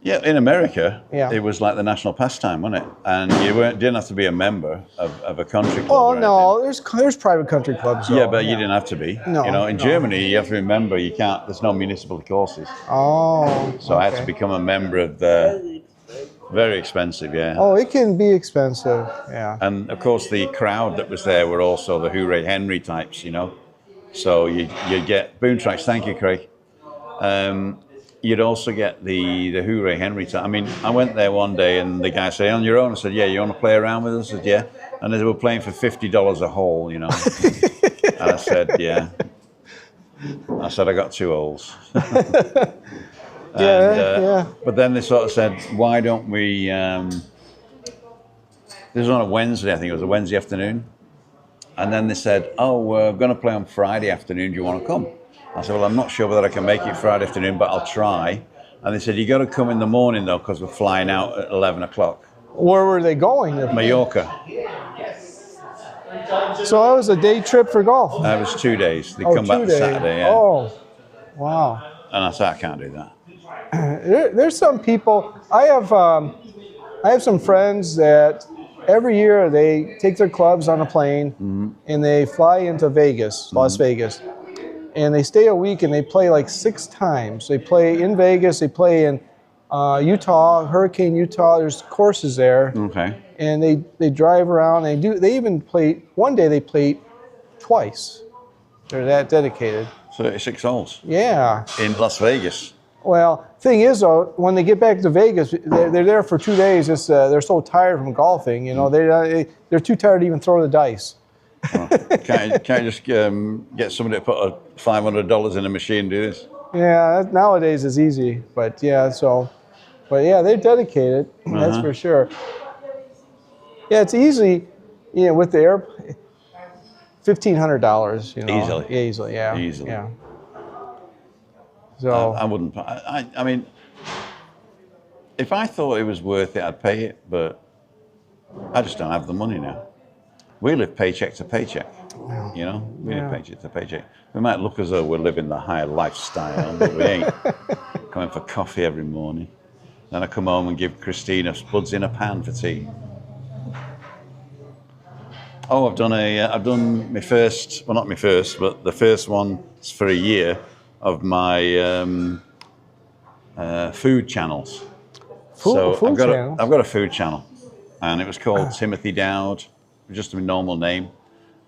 Yeah, in America,
Yeah.
it was like the national pastime, wasn't it? And you didn't have to be a member of a country club.
Oh
or
no, there's private country clubs.
anything. Yeah,
though.
but you didn't have to be.
No,
You know, in
no.
Germany, you have to remember you can't. There's no municipal courses,
Oh.
so I had to
okay.
become a member of the.
Very expensive.
Very expensive, yeah.
Oh, it can be expensive. Yeah.
And of course, the crowd that was there were also the Hooray Henry types, you know. So you get boom tracks. Thank you, Craig. You'd also get the Hooray Henry type. I mean, I went there one day and the guy said, "On your own?" I said, "Yeah, you want to play around with us?" I said, "Yeah." And they were playing for $50 a hole, you know. And I said, "Yeah." I said, "I got 2 holes."
Yeah.
But then they sort of said, "Why don't we?" This was on a Wednesday, I think it was a Wednesday afternoon. And then they said, "Oh, we're going to play on Friday afternoon. Do you want to come?" I said, "Well, I'm not sure whether I can make it Friday afternoon, but I'll try." And they said, "You got to come in the morning though, because we're flying out at 11 o'clock."
Where were they going?
Mallorca.
So that was a day trip for golf.
That was 2 days. They
Oh,
come back
2
on
days.
Saturday, yeah.
Oh, wow.
And I said, "I can't do that."
There's some people. I have some friends that every year they take their clubs on a plane and they fly into Vegas, Las Vegas, and they stay a week and they play like 6 times. They play in Vegas. They play in Utah, Hurricane Utah. There's courses there,
Okay.
and they drive around. They even play. One day they played twice. They're that dedicated.
36 holes
Yeah.
in Las Vegas.
Well, thing is though, when they get back to Vegas, they're there for 2 days. It's, they're so tired from golfing, you know, they're too tired to even throw the dice.
Can't you just get somebody to put $500 in a machine and do this?
Yeah, nowadays it's easy, but yeah, they're dedicated. That's for sure. Yeah, it's easy, you know, with the airplane. $1,500, you know.
Easily.
Easily, yeah.
Easily.
Yeah. So
I wouldn't. I mean, if I thought it was worth it, I'd pay it, but I just don't have the money now. We live paycheck to paycheck, you know? We live paycheck to paycheck. We might look as though we're living the higher lifestyle, but we ain't. Coming for coffee every morning. Then I come home and give Christina spuds in a pan for tea. Oh, I've done my first, well, not my first, but the first one for a year of my food channels.
food
I've
channels?
got a food channel, and it was called Timothy Dowd, just a normal name,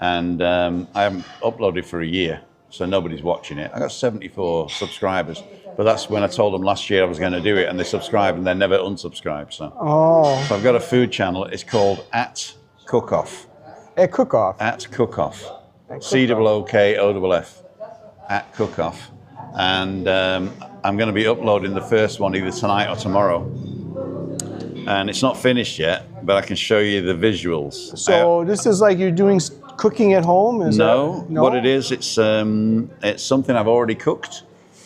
and I haven't uploaded for a year, so nobody's watching it. I got 74 subscribers, but that's when I told them last year I was going to do it, and they subscribed, and they never unsubscribed. So I've got a food channel. It's called At Cookoff.
At Cookoff.
At Cookoff. COOKOFF. At Cookoff. And I'm going to be uploading the first one either tonight or tomorrow. And it's not finished yet, but I can show you the visuals.
So this is like you're doing cooking at home? Is
No,
that, no?
what it is, it's something I've already cooked,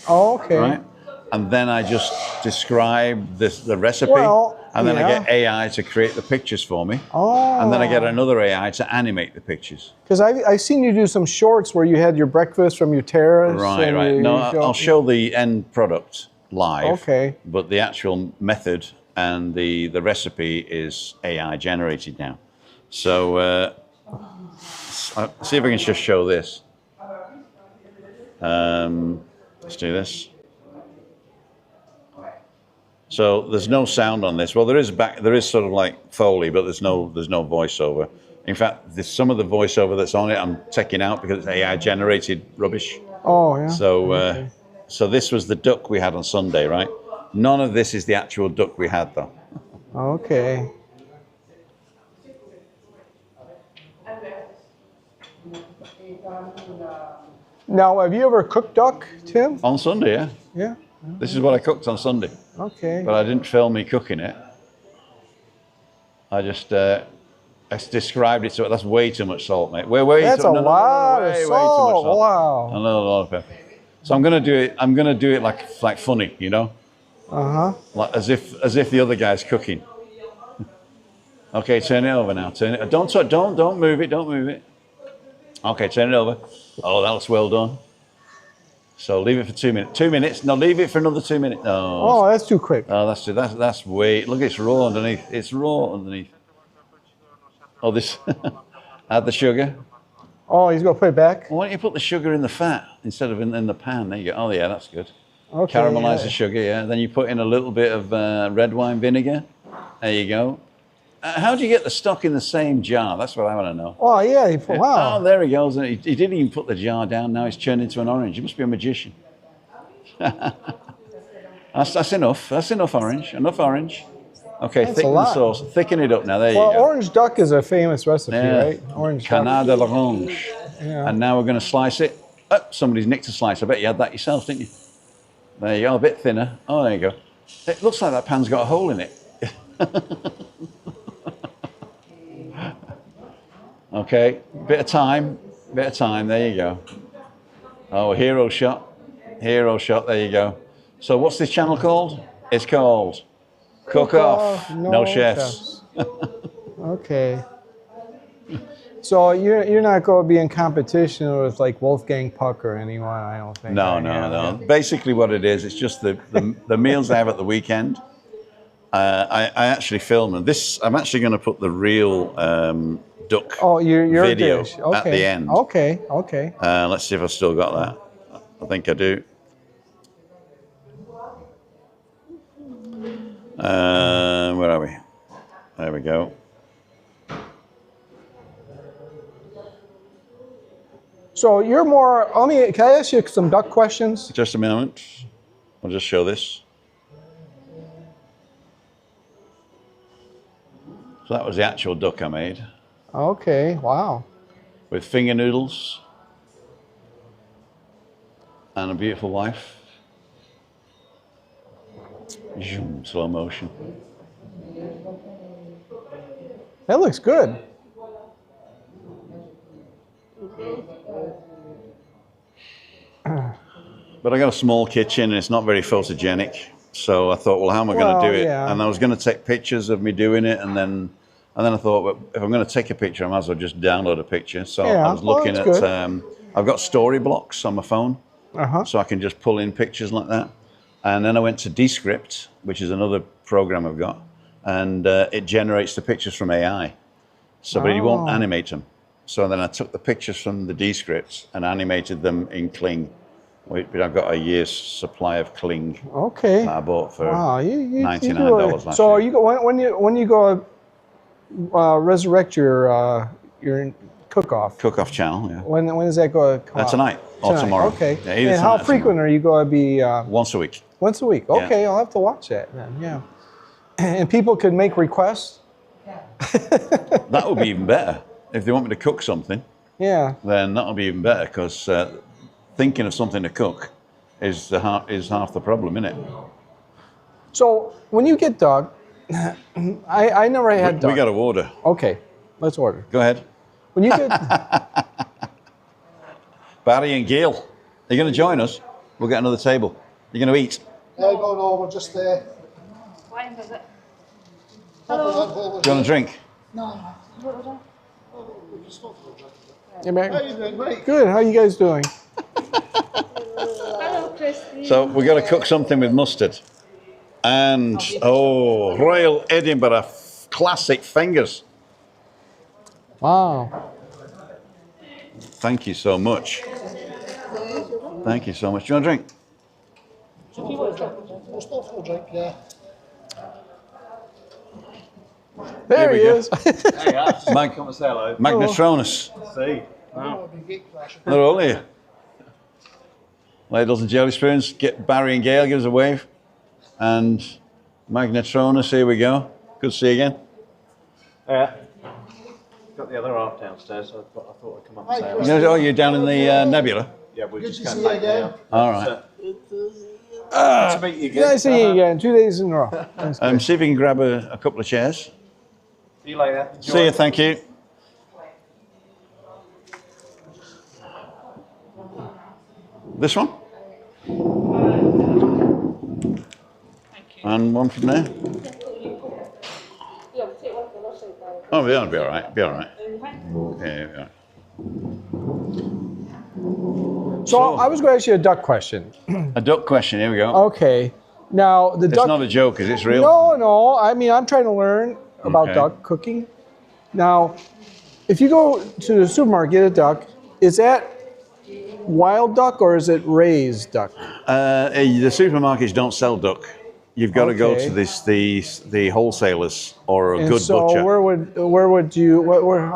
Oh, okay.
right? And then I just describe the recipe,
Well,
and then I
yeah.
get AI to create the pictures for me,
Oh.
and then I get another AI to animate the pictures.
Because I've seen you do some shorts where you had your breakfast from your terrace.
Right,
and
right.
you
No,
go-
I'll show the end product live.
Okay.
But the actual method and the recipe is AI generated now. So see if I can just show this. Let's do this. So there's no sound on this. Well, there is sort of like Foley, but there's no voiceover. In fact, there's some of the voiceover that's on it I'm taking out because it's AI generated rubbish.
Oh, yeah.
So
Okay.
so this was the duck we had on Sunday, right? None of this is the actual duck we had though.
Okay. Now, have you ever cooked duck, Tim?
On Sunday, yeah.
Yeah.
This is what I cooked on Sunday.
Okay.
But I didn't film me cooking it. I just described it. So that's way too much salt, mate.
That's a lot of
way too much
salt.
salt.
Wow.
A lot of pepper. So I'm gonna do it. I'm gonna do it like funny, you know, like as if the other guy's cooking. Okay, turn it over now. Turn it. Don't move it. Don't move it. Okay, turn it over. Oh, that looks well done. So leave it for 2 minutes. 2 minutes. No, leave it for another 2 minutes. No.
Oh, that's too quick.
Oh, that's way. Look, it's raw underneath. It's raw underneath. Oh, this. Add the sugar.
Oh, he's gonna put it back.
Why don't you put the sugar in the fat instead of in the pan? There you go. Oh, yeah, that's good.
Okay.
Caramelize
yeah.
the sugar, yeah. Then you put in a little bit of red wine vinegar. There you go. How do you get the stock in the same jar? That's what I want to know.
Oh, yeah. Wow.
Oh, there he goes. He didn't even put the jar down. Now he's turned into an orange. He must be a magician. That's enough. That's enough orange. Enough orange. Okay,
That's
thicken
a
the
lot.
sauce. Thicken it up now. There
Well,
you go.
orange duck is a famous recipe,
Yeah.
right? Orange duck.
Canard de l'orange.
Yeah.
And now we're going to slice it. Oh, somebody's nicked a slice. I bet you had that yourself, didn't you? There you go. A bit thinner. Oh, there you go. It looks like that pan's got a hole in it. Okay, bit of time. There you go. Oh, hero shot. There you go. So what's this channel called? It's called Cook Off. No chefs.
Okay. So you're not going to be in competition with like Wolfgang Puck or anyone, I don't think.
No.
Yeah.
Basically, what it is, it's just the meals I have at the weekend. I actually film, and this I'm actually going to put the real duck
your
video
dish. Okay.
at the end.
Okay.
Let's see if I've still got that. I think I do. Where are we? There we go.
So you're more. Can I ask you some duck questions?
Just a moment. I'll just show this. So that was the actual duck I made
Okay. Wow.
with finger noodles and a beautiful wife. Zoom, slow motion.
That looks good.
But I got a small kitchen and it's not very photogenic. So I thought, well, how am I going to do it?
yeah.
And I was going to take pictures of me doing it, and then I thought, well, if I'm going to take a picture, I might as well just download a picture. So
Yeah,
I was looking
well, that's
at. I've got story blocks on my phone, so I can just pull in pictures like that. And then I went to Descript, which is another program I've got, and it generates the pictures from AI. So, but it won't animate them. So then I took the pictures from the Descripts and animated them in Kling. But I've got a year's supply of Kling
Okay.
that I bought for
Wow.
$99 last
So
year.
when you go resurrect your cook-off,
Cook-off channel, yeah.
when does that go?
Tonight or tomorrow.
Okay.
Yeah, either
and how
tonight or
frequent are you going to be?
Once a week.
Once a week. Okay, I'll have to watch that then. Yeah. And people could make requests.
That would be even better. If they want me to cook something,
Yeah.
then that would be even better, because thinking of something to cook is half the problem, isn't it?
So when you get duck, I never had duck.
We got to order.
Okay, let's order.
Go ahead.
When you get
Barry and Gail, are you going to join us? We'll get another table. You're going to eat?
No, we're just there.
Waiting for it.
Do you want a drink?
Hey, man.
How you doing, mate?
Good. How you guys doing?
Hello, Christy.
So we've got to cook something with mustard. And, Royal Edinburgh classic fingers.
Wow.
Thank you so much. Thank you so much. Do you want a drink?
We'll stop for a drink, yeah.
There he
we go.
is.
Mike, come and say hello.
Magnetronus.
See.
Oh, it'd be gate crashing.
They're all here. Ladles and jelly spoons. Get Barry and Gail, give us a wave. And Magnetronus, here we go. Good to see you again.
Yeah. Got the other half downstairs, so I thought I'd come up and say hello.
Oh, you're down in the Nebula?
Yeah, we
Good
just
to
came
see you
back
again.
now.
All right.
To meet you again.
Nice to see you again. 2 days in a row. That's good.
See if you can grab a couple of chairs.
See you later.
See you, thank you. This one? And one from there? Oh, yeah, it'll be all right. Be all right. Yeah.
So I was going to ask you a duck question.
A duck question. Here we go.
Okay. Now the
It's
duck.
not a joke, is it? It's real.
No. I mean, I'm trying to learn about
Okay.
duck cooking. Now, if you go to the supermarket, get a duck. Is that wild duck or is it raised duck?
The supermarkets don't sell duck. You've got to go
Okay.
to the wholesalers or a
And
good
so
butcher.
where would you?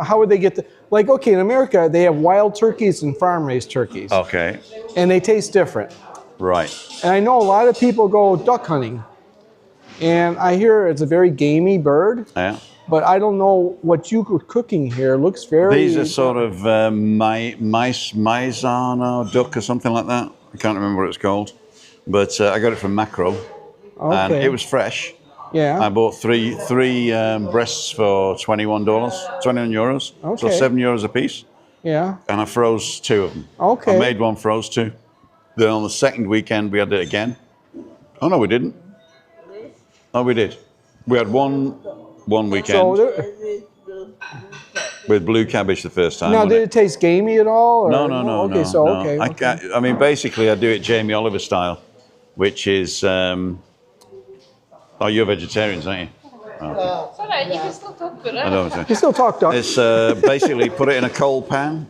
How would they get the? Like, okay, in America they have wild turkeys and farm raised turkeys,
Okay,
and they taste different.
right.
And I know a lot of people go duck hunting, and I hear it's a very gamey bird.
Yeah.
But I don't know what you were cooking here. Looks very.
These are sort of Maizano duck or something like that. I can't remember what it's called. But I got it from Macro. And
Okay.
it was fresh.
Yeah.
I bought three breasts for $21, 21 euros. So
Okay.
€7 a piece.
Yeah.
And I froze 2 of them.
Okay.
I made one, froze 2. Then on the second weekend, we had it again. Oh, no, we didn't. Oh, we did. We had one weekend
So there,
with blue cabbage the first time.
now,
wasn't
did
it?
it taste gamey at all? Or?
No.
Okay.
no,
So
no.
okay.
I mean, basically, I do it Jamie Oliver style, which is. Oh, you're vegetarians, aren't you?
It's alright, you can still talk about
I
it.
don't.
You still talk duck.
It's basically put it in a cold pan,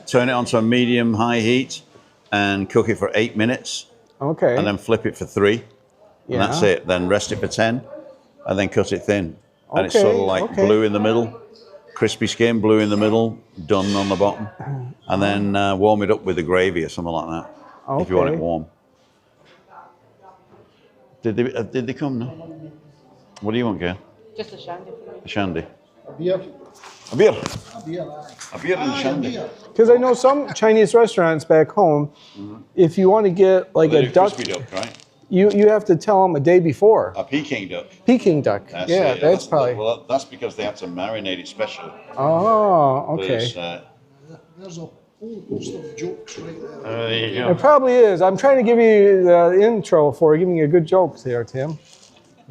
turn it onto a medium-high heat, and cook it for 8 minutes,
Okay.
and then flip it for 3,
yeah.
and that's it. Then rest it for 10, and then cut it thin. And it's sort of like
Okay.
blue in the middle, crispy skin, blue in the middle, done on the bottom, and then warm it up with the gravy or something like that, if you want it
Okay.
warm. Did they come? No. What do you want, Gail?
Just a shandy for me.
A shandy.
A beer.
A beer.
A beer, aye.
A beer and a
Aye, a
shandy.
beer.
Because I know some Chinese restaurants back home, if you want to get like
They
a
do
duck,
crispy duck, right?
you have to tell them a day before.
A Peking duck.
Peking duck.
That's
Yeah,
it.
that's probably.
Well, that's because they have to marinate it specially.
Oh, okay.
There's,
There's a whole host of jokes right there.
there you
It probably is. I'm trying to give you the intro for giving you a good joke there, Tim.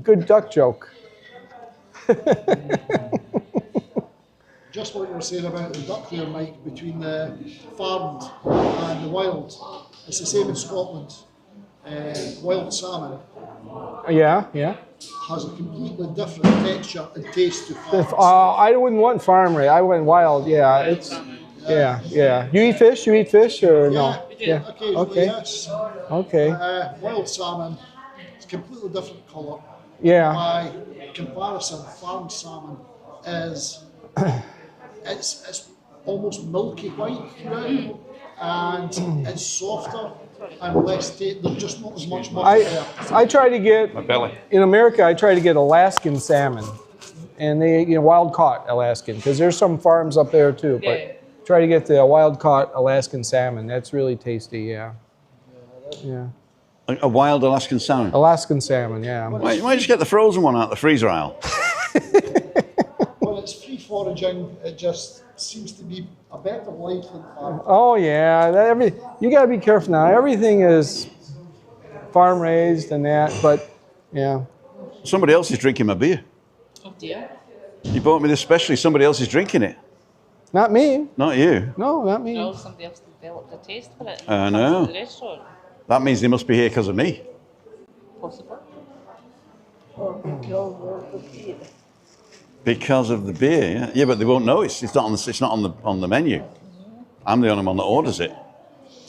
Good duck joke.
Just what you were saying about the duck there, Mike, between the farmed and the wild. It's the same in Scotland. Wild salmon
Yeah.
has a completely different texture and taste to farmed.
I wouldn't want farm raised. I went wild. Yeah, it's. Yeah. You eat fish? Or no?
Yeah, occasionally,
Okay.
yes.
Okay.
Wild salmon, it's completely different colour.
Yeah.
By comparison, farmed salmon is it's almost milky white throughout, and it's softer and less taste. There's just not as much muscle there.
I try to get
My belly.
in America. I try to get Alaskan salmon, and they wild caught Alaskan because there's some farms up there too. But
Yeah.
try to get the wild caught Alaskan salmon. That's really tasty. Yeah.
A wild Alaskan salmon.
Alaskan salmon. Yeah.
Why don't you just get the frozen one out of the freezer aisle?
When it's free foraging, it just seems to be a better life than farm.
Oh yeah. You got to be careful now. Everything is farm raised and that, but yeah.
Somebody else is drinking my beer.
Oh dear.
You bought me this specially. Somebody else is drinking it.
Not me.
Not you.
No, not me.
No, somebody else developed a taste for it.
I know.
Comes to the restaurant.
That means they must be here because of me.
Possible.
or because of the beer.
Because of the beer, yeah. Yeah, but they won't know it's not on the menu. I'm the only one that orders it.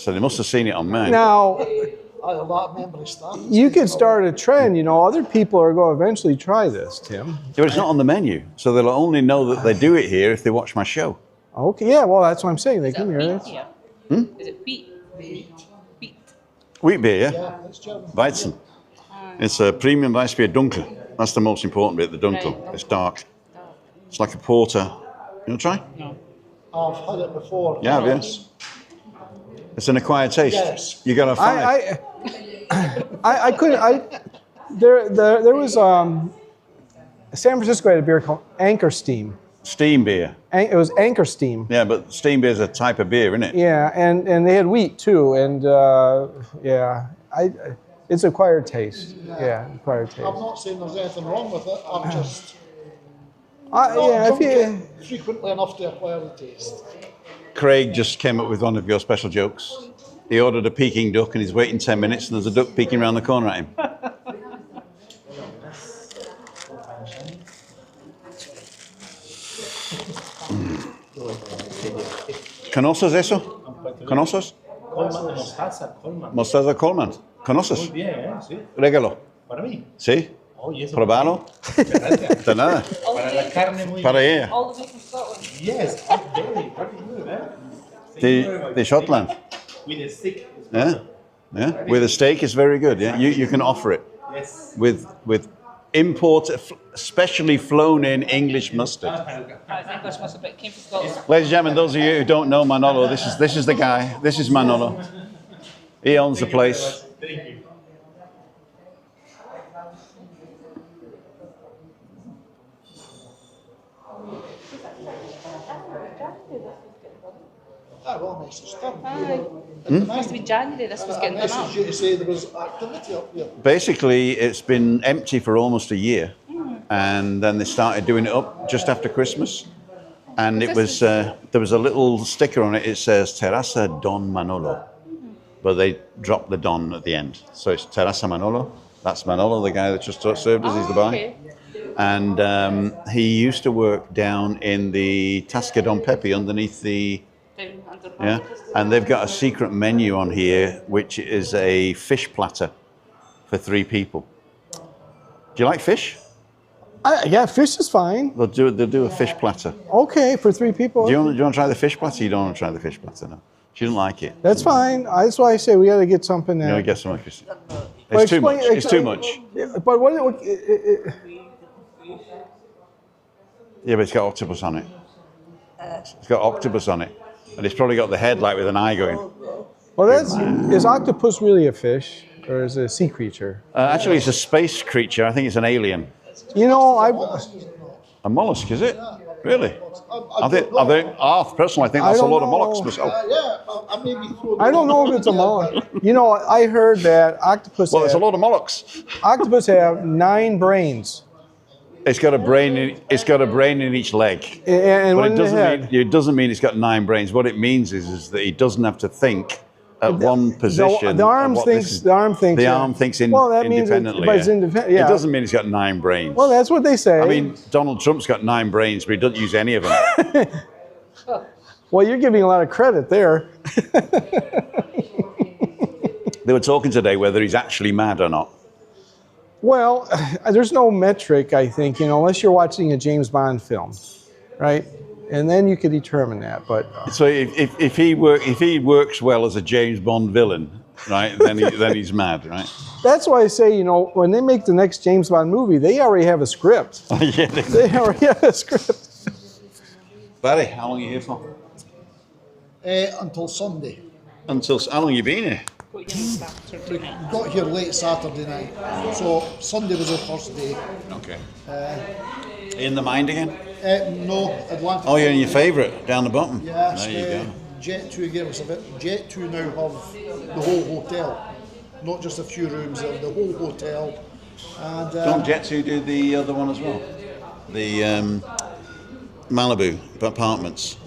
So they must have seen it on mine.
Now,
I have that memory stuff.
you could start a trend. You know, other people are going to eventually try this, Tim.
But it's not on the menu, so they'll only know that they do it here if they watch my show.
Okay, yeah, well, that's what I'm saying. They
Is it
come here.
wheat
That's-
here? Is it wheat? Wheat.
Wheat beer, yeah?
Yeah, it's German.
Weizen. It's a premium Weissbier Dunkel. That's the most important bit, the Dunkel.
Right.
It's dark. It's like a porter. You want to try?
No.
I've had it before.
Yeah, have you? It's an acquired taste.
Yes.
You got to find
I couldn't. There was San Francisco had a beer called Anchor Steam.
steam beer.
It was Anchor Steam.
Yeah, but steam beer is a type of beer, isn't it?
Yeah, and they had wheat too, and it's acquired taste. Yeah, acquired taste.
I'm not saying there's anything wrong with it. I'm just
Yeah, if
drunk
you.
it frequently enough to acquire the taste.
Craig just came up with one of your special jokes. He ordered a Peking duck and he's waiting 10 minutes and there's a duck peeking around the corner at him. ¿Conoces eso? ¿Conoces? Mostaza Coleman. ¿Conoces?
Bien, sí.
Régalo.
Para mí.
¿Sí?
Oye, eso.
¿Probalo? De nada.
Para la carne muy
Para ella.
All the way from Scotland.
Yes, very, very good, eh?
The Shotland.
With a stick.
Yeah. Yeah. With a steak is very good. Yeah. You can offer it
Yes.
with specially flown in English mustard.
English mustard, but it came from Scotland.
Ladies and gentlemen, those of you who don't know Manolo, this is the guy. This is Manolo. He owns the place.
Thank you.
Ah, well, nice to start.
It must be January this was getting done
Nice
up.
of you to say there was activity up here.
Basically, it's been empty for almost a year, and then they started doing it up just after Christmas. And it was there was a little sticker on it. It says Terraza Don Manolo, but they dropped the Don at the end, so it's Terraza Manolo. That's Manolo, the guy that just served us. He's the bar.
Okay.
And he used to work down in the Tasca Don Pepe underneath the.
Down under
Yeah, and they've got a secret menu on here, which is a fish platter for 3 people. Do you like fish?
Yeah, fish is fine.
They'll do a fish platter.
Okay, for 3 people.
Do you want to try the fish platter? You don't want to try the fish platter, no. She didn't like it.
That's fine. That's why I say we got to get something
You know,
that.
get some. It's
Well,
too much.
explain-
It's too much.
But what?
Yeah, but it's got octopus on it. It's got octopus on it, and it's probably got the head like with an eye going.
Well, is octopus really a fish or is it a sea creature?
Actually, it's a space creature. I think it's an alien.
You know,
A mollusk, is it? Really?
I
Personally, I think
I
that's a
don't
lot of
know.
mollusks myself.
I may be throwing
I don't know if it's a mollusk. You know, I heard that octopus.
Well, it's a lot of mollusks.
Octopus have 9 brains,
It's got a brain. It's got a brain in each leg.
and
But
one
it
in the
doesn't
head.
mean it doesn't mean it's got 9 brains. What it means is that he doesn't have to think at one position.
The arm
of what
thinks.
this is.
The arm thinks.
The arm thinks
Well, that means
independently.
but it's independent. Yeah.
It doesn't mean he's got 9 brains.
Well, that's what they say.
I mean, Donald Trump's got 9 brains, but he doesn't use any of them.
well, you're giving a lot of credit there.
They were talking today whether he's actually mad or not.
Well, there's no metric, I think, unless you're watching a James Bond film, right? And then you could determine that. But
So if he works well as a James Bond villain, right, then he's mad, right?
that's why I say, when they make the next James Bond movie, they already have a script.
Yeah.
They already have a script.
Barry, how long are you here for?
until Sunday.
How long have you been here?
Put you in Saturday night.
Got here late Saturday night, so Sunday was the first day.
Okay. In the mind again?
No, Atlantic.
Oh, you're in your favourite, down the bottom.
Yes,
There you go.
Jet 2 gave us a bit. Jet 2 now have the whole hotel, not just a few rooms, the whole hotel. And
Don't Jet2 do the other one as well? The Malibu apartments.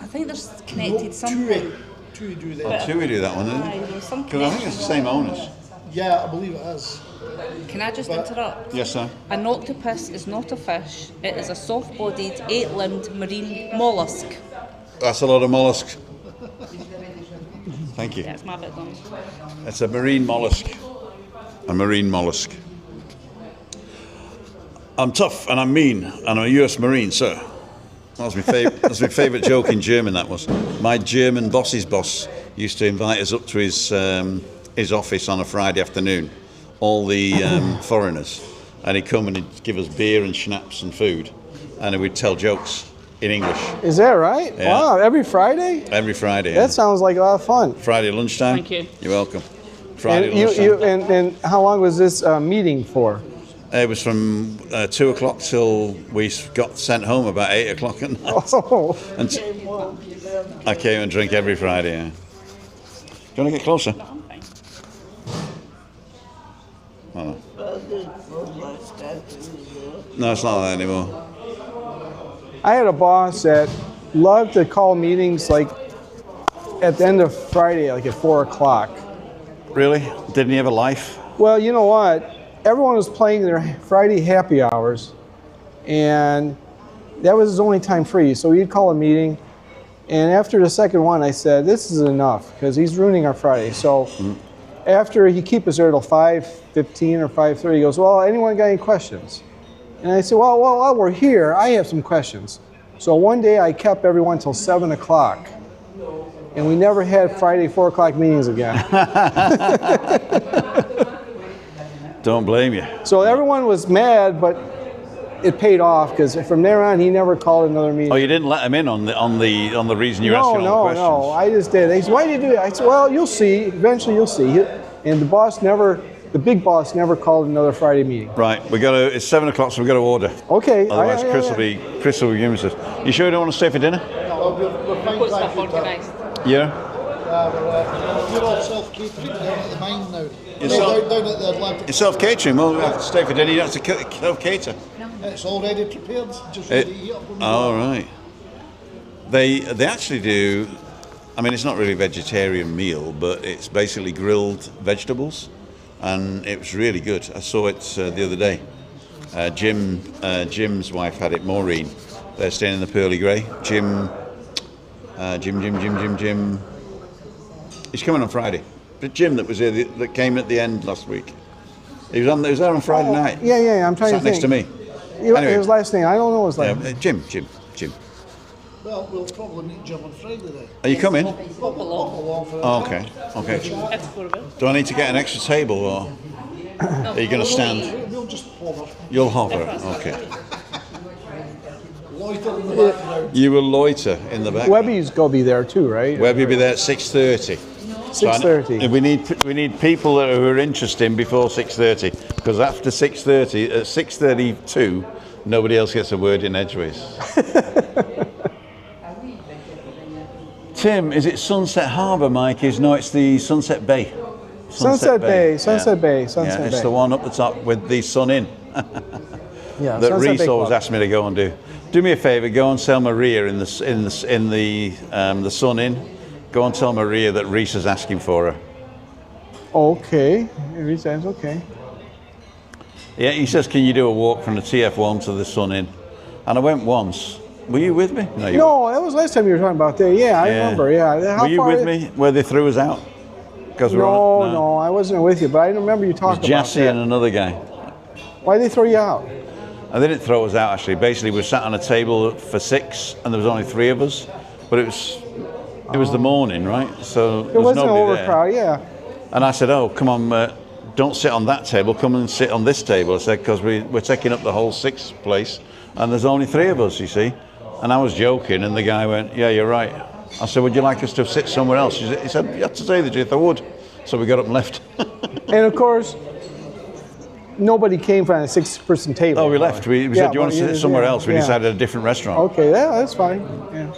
I think there's connected something.
TUI do that.
Oh, TUI do that one, isn't
Aye,
it?
there was some
Because I think it's the same owners.
Yeah, I believe it is.
Can I just interrupt?
Yes, sir.
An octopus is not a fish. It is a soft-bodied, 8-limbed marine mollusk.
That's a lot of mollusks. Thank you.
Yeah, it's my bit done.
It's a marine mollusk. A marine mollusk. I'm tough and I'm mean and I'm a US Marine, sir. That was my favorite. That's my favorite joke in German. That was my German boss's boss used to invite us up to his office on a Friday afternoon, all the foreigners, and he'd come and he'd give us beer and schnapps and food, and he would tell jokes in English.
Is that right?
Yeah.
Wow, every Friday?
Every Friday.
That sounds like a lot of fun.
Friday lunchtime.
Thank you.
You're welcome. Friday
And,
lunchtime.
and how long was this meeting for?
It was from 2 o'clock till we got sent home about 8 o'clock at night.
Oh,
And I came and drink every Friday. Yeah. Do you want to get closer?
I'm fine.
Oh,
But this was my statue.
no, it's not that anymore.
I had a boss that loved to call meetings like at the end of Friday, like at 4 o'clock.
Really? Didn't he have a life?
Well, you know what? Everyone was playing their Friday happy hours, and that was his only time free. So he'd call a meeting, and after the second one, I said, "This is enough," because he's ruining our Friday. So after he keep us there till 5:15 or 5:30, he goes, "Well, anyone got any questions?" And I said, "Well, while we're here, I have some questions." So one day I kept everyone till 7 o'clock, and we never had Friday 4 o'clock meetings again.
Don't blame you.
So everyone was mad, but it paid off because from there on he never called another meeting.
Oh, you didn't let him in on the reason you're asking all the questions?
No, I just did. They said, "Why did you do that?" I said, "Well, you'll see. Eventually, you'll see." And the big boss never called another Friday meeting.
Right, it's 7 o'clock, so we've got to order.
Okay.
Otherwise,
yeah,
Chris will be giving us this. You sure you don't want to stay for dinner?
No, we're fine,
Put
thank
stuff
you,
organised.
Yeah.
We're all self-catering down at the mine now.
You're
Down at the Atlantic.
It's self-catering. Well, we have to stay for dinner. You don't have to self-cater.
It's already prepared, just ready to eat up when we
All
go.
right. They actually do. I mean, it's not really a vegetarian meal, but it's basically grilled vegetables, and it was really good. I saw it the other day. Jim's wife had it. Maureen. They're staying in the Pearly Grey. Jim. He's coming on Friday. But Jim, that was here, that came at the end last week. He was there on Friday night.
Yeah. I'm trying
Sat
to
next
think.
to me. Anyway.
His last name. I don't know his last name.
Jim.
Well, we'll probably meet Jim on Friday then.
Are you coming?
Pop along for a
Oh,
chat.
okay.
It's for a bit.
Do I need to get an extra table, or are you going to stand?
We'll just hover.
You'll hover. Okay.
Loiter in the background.
You will loiter in the back.
Webby's gonna be there too, right?
Webby will be there at 6:30.
6:30.
We need people who are interested in before 6:30, because after 6:30, at 6:32, nobody else gets a word in edgeways. Tim, is it Sunset Harbour, Mike? No, it's the Sunset Bay.
Sunset Bay.
Yeah.
Sunset Bay.
Yeah, it's the one up the top with the sun in.
Yeah,
That
Sunset
Reese
Bay
always
Club.
asked me to go and do. Do me a favour, go and tell Maria in the sun in. Go and tell Maria that Reese is asking for her.
Okay. Reese says okay.
Yeah, he says, can you do a walk from the TF1 to the sun in? And I went once. Were you with me? No, you
No, that was last time you were talking about that. Yeah, I
Yeah.
remember. Yeah. How
were you
far
with me where they threw us out? Because
No, I wasn't with you, but I remember you
It was
talking about
Jassy
that.
and another guy.
Why did they throw you out?
And they didn't throw us out, actually. Basically, we sat on a table for 6, and there was only 3 of us. But it was the morning, right? So
It
there was
wasn't
nobody there.
overcrowded. Yeah.
And I said, oh, come on, don't sit on that table. Come and sit on this table. I said, because we're taking up the whole 6th place, and there's only 3 of us, you see. And I was joking, and the guy went, yeah, you're right. I said, would you like us to sit somewhere else? He said, you have to say the truth, I would. So we got up and left.
And of course, nobody came from a 6-person table.
Oh, we left. We said, do you want to sit somewhere else? We
yeah.
decided a different restaurant.
Okay, yeah, that's fine. Yeah.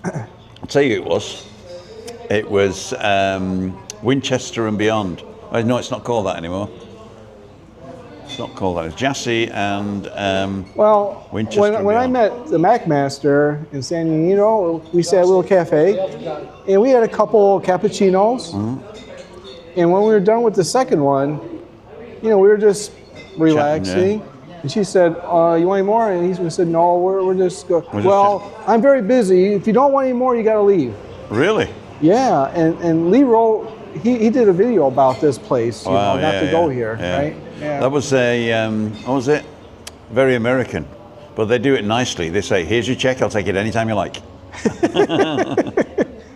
I'll tell you who it was. It was Winchester and Beyond. No, it's not called that anymore. It's not called that. It's Jassy and
Well,
Winchester
when I
Beyond.
met the Macmaster in San Diego, we sat at a little cafe, and we had a couple cappuccinos.
Mm-hmm.
And when we were done with the second one, we were just relaxing. And she said, "You want any more?" And he said, "No, we're just go."
We're just
Well, I'm very busy. If you don't want any more, you got to leave.
Really?
Yeah, and Lee wrote, he did a video about this place, you know, not to go here, right? Yeah.
That was a, what was it? Very American. But they do it nicely. They say, here's your check, I'll take it anytime you like.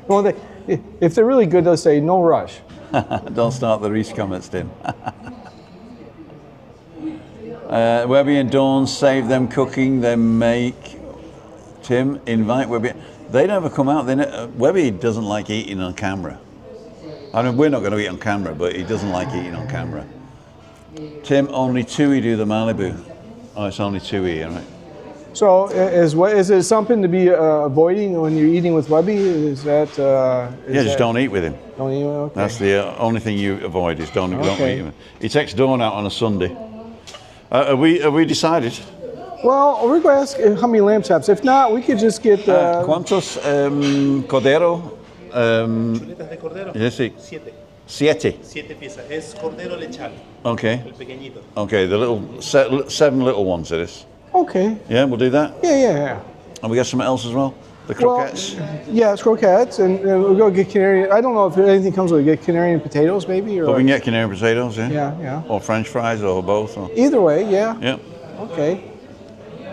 Well, if they're really good, they'll say, no rush.
Don't start the Reese comments, Tim. Webby and Dawn save them cooking, they make. Tim, invite Webby. They never come out. Webby doesn't like eating on camera. I mean, we're not going to eat on camera, but he doesn't like eating on camera. Tim, only Tui do the Malibu. Oh, it's only Tui, all right.
So is it something to be avoiding when you're eating with Webby? Is that?
Just don't eat with him.
Don't eat with him? Okay.
That's the only thing you avoid is don't eat with him. He takes Dawn out on a Sunday. Have we decided?
Well, we're going to ask how many lamb chops. If not, we could just get.
¿Cuántos cordero?
Chuletas de cordero.
Yes, sí.
7
7.
piezas. Es cordero lechal.
Okay.
El pequeñito.
Okay, the little 7 little ones it is.
Okay.
Yeah, we'll do that.
Yeah.
And we got something else as well. The croquettes.
Well, yeah, it's croquettes, and we'll go get Canarian. I don't know if anything comes with it. Get Canarian potatoes, maybe, or.
But we can get Canarian potatoes, yeah.
Yeah.
Or French fries, or both. Or...
Either way, yeah.
Yeah.
Okay.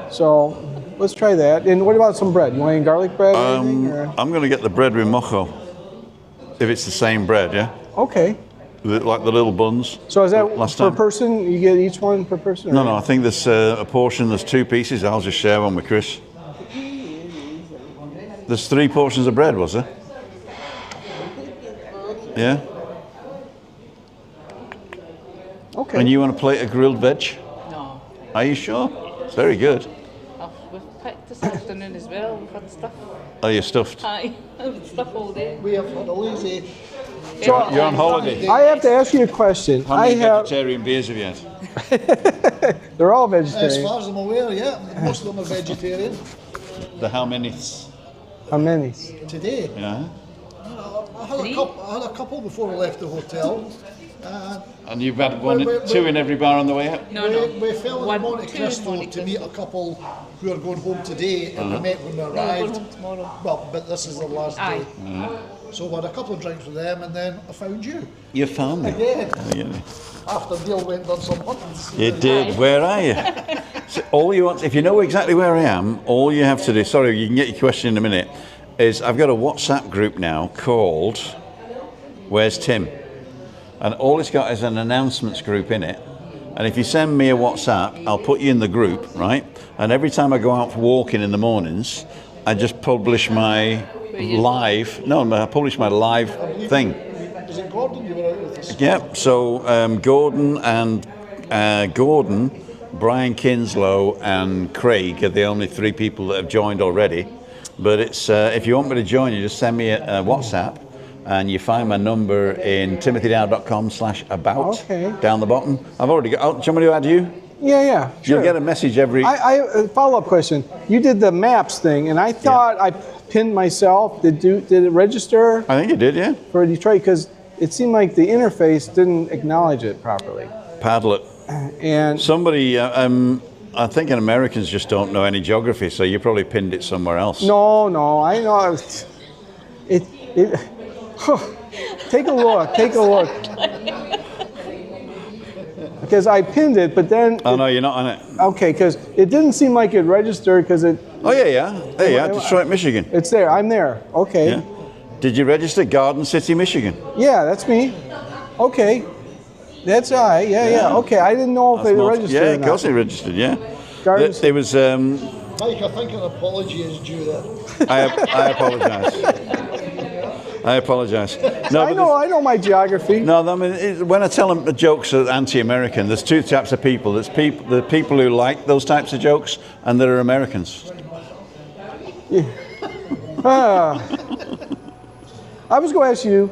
So let's try that. And what about some bread? You want any garlic bread? Or anything, or?
I'm going to get the bread with mojo. If it's the same bread, yeah.
Okay.
Like the little buns.
So is that
last
per
time.
person? You get each one per person? Or
No, I think there's a portion. There's 2 pieces. I'll just share one with Chris. There's 3 portions of bread, was there? Yeah.
Okay.
And you want a plate of grilled veg?
No.
Are you sure? It's very good.
We've picked this afternoon as well. We've had stuff.
Oh, you're stuffed.
Aye, I've had stuff all day.
We have had a lazy.
You're on holiday.
I have to ask you a question.
How many vegetarian beers have you had?
They're all
As
vegetarian.
far as I'm aware, yeah, most of them are vegetarian.
The how many?
How many?
Today,
Yeah.
I had a couple before we left the hotel.
And you've had 2 in every bar on the way up?
We fell in
One,
Monte
2
Cristo
Monte
to meet a couple who are going home today, and we met when we
No, we're going
arrived.
home tomorrow.
Well, but this is the last day.
Aye.
So we had a couple of drinks with them, and then I found you.
You found me.
Again, after Neil went and done some hunting.
You did. Where are you? So all you want, if you know exactly where I am, all you have to do, sorry, you can get your question in a minute, is I've got a WhatsApp group now called Where's Tim? And all it's got is an announcements group in it. And if you send me a WhatsApp, I'll put you in the group, right? And every time I go out for walking in the mornings, I just publish my live, I publish my live thing.
Was it Gordon you were out with us?
Yeah, so Gordon, Brian Kinslow and Craig are the only 3 people that have joined already. But it's if you want me to join you, just send me a WhatsApp. And you find my number in timothydow.com/about down the bottom. I've already got. Do you want me to add you?
Yeah. Sure.
You'll get a message every.
I follow-up question. You did the maps thing, and I thought I pinned myself. Did it register?
I think it did, yeah.
For Detroit, because it seemed like the interface didn't acknowledge it properly.
Padlet.
And
somebody, I think Americans just don't know any geography, so you probably pinned it somewhere else.
No, I know. Take a look. Because I pinned it, but then.
Oh no, you're not on it.
Okay, because it didn't seem like it registered because it.
Oh yeah. There you are, Detroit, Michigan.
It's there. I'm there. Okay.
Yeah. Did you register Garden City, Michigan?
Yeah, that's me. Okay. That's I. Yeah. Okay, I didn't know if it registered.
Yeah, of course it registered. Yeah. It was.
Mike, I think an apology is due there.
I apologise. I apologise. No,
I know my geography.
No, I mean, when I tell them the jokes are anti-American, there's 2 types of people. There's the people who like those types of jokes, and there are Americans.
Yeah. I was going to ask you,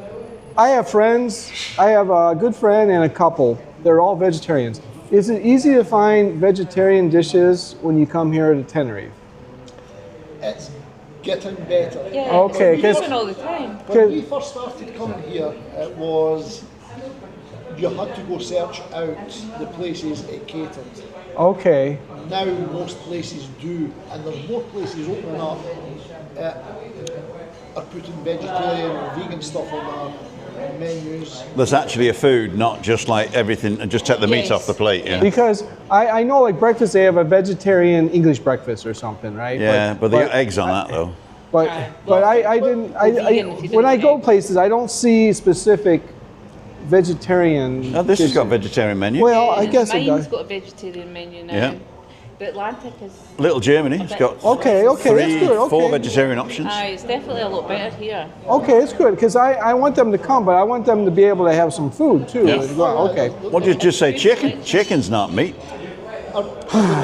I have friends. I have a good friend and a couple. They're all vegetarians. Is it easy to find vegetarian dishes when you come here to Tenerife?
It's getting better.
Yeah,
okay,
it's moving all the time.
When we first started coming here, it was you had to go search out the places it catered.
Okay.
Now most places do, and there's more places opening up are putting vegetarian or vegan stuff on their menus.
There's actually a food, not just like everything, and just take the meat
Yes.
off the plate. Yeah.
Because I know like breakfast they have a vegetarian English breakfast or something, right?
Yeah, but they got eggs on that though.
But I didn't.
vegan if you
When
didn't
I go
like.
places, I don't see specific vegetarian.
Oh, this has got
dishes.
vegetarian menu.
Well, I guess it
Mine's
does.
got a vegetarian menu now.
Yeah.
But Atlantic is.
Little Germany, it's got
Okay, that's good. Okay.
4 vegetarian options.
Aye, it's definitely a lot better here.
Okay, it's good because I want them to come, but I want them to be able to have some food too.
Yeah.
as well. Okay.
What did you just say? Chicken? Chicken's not meat.
Are the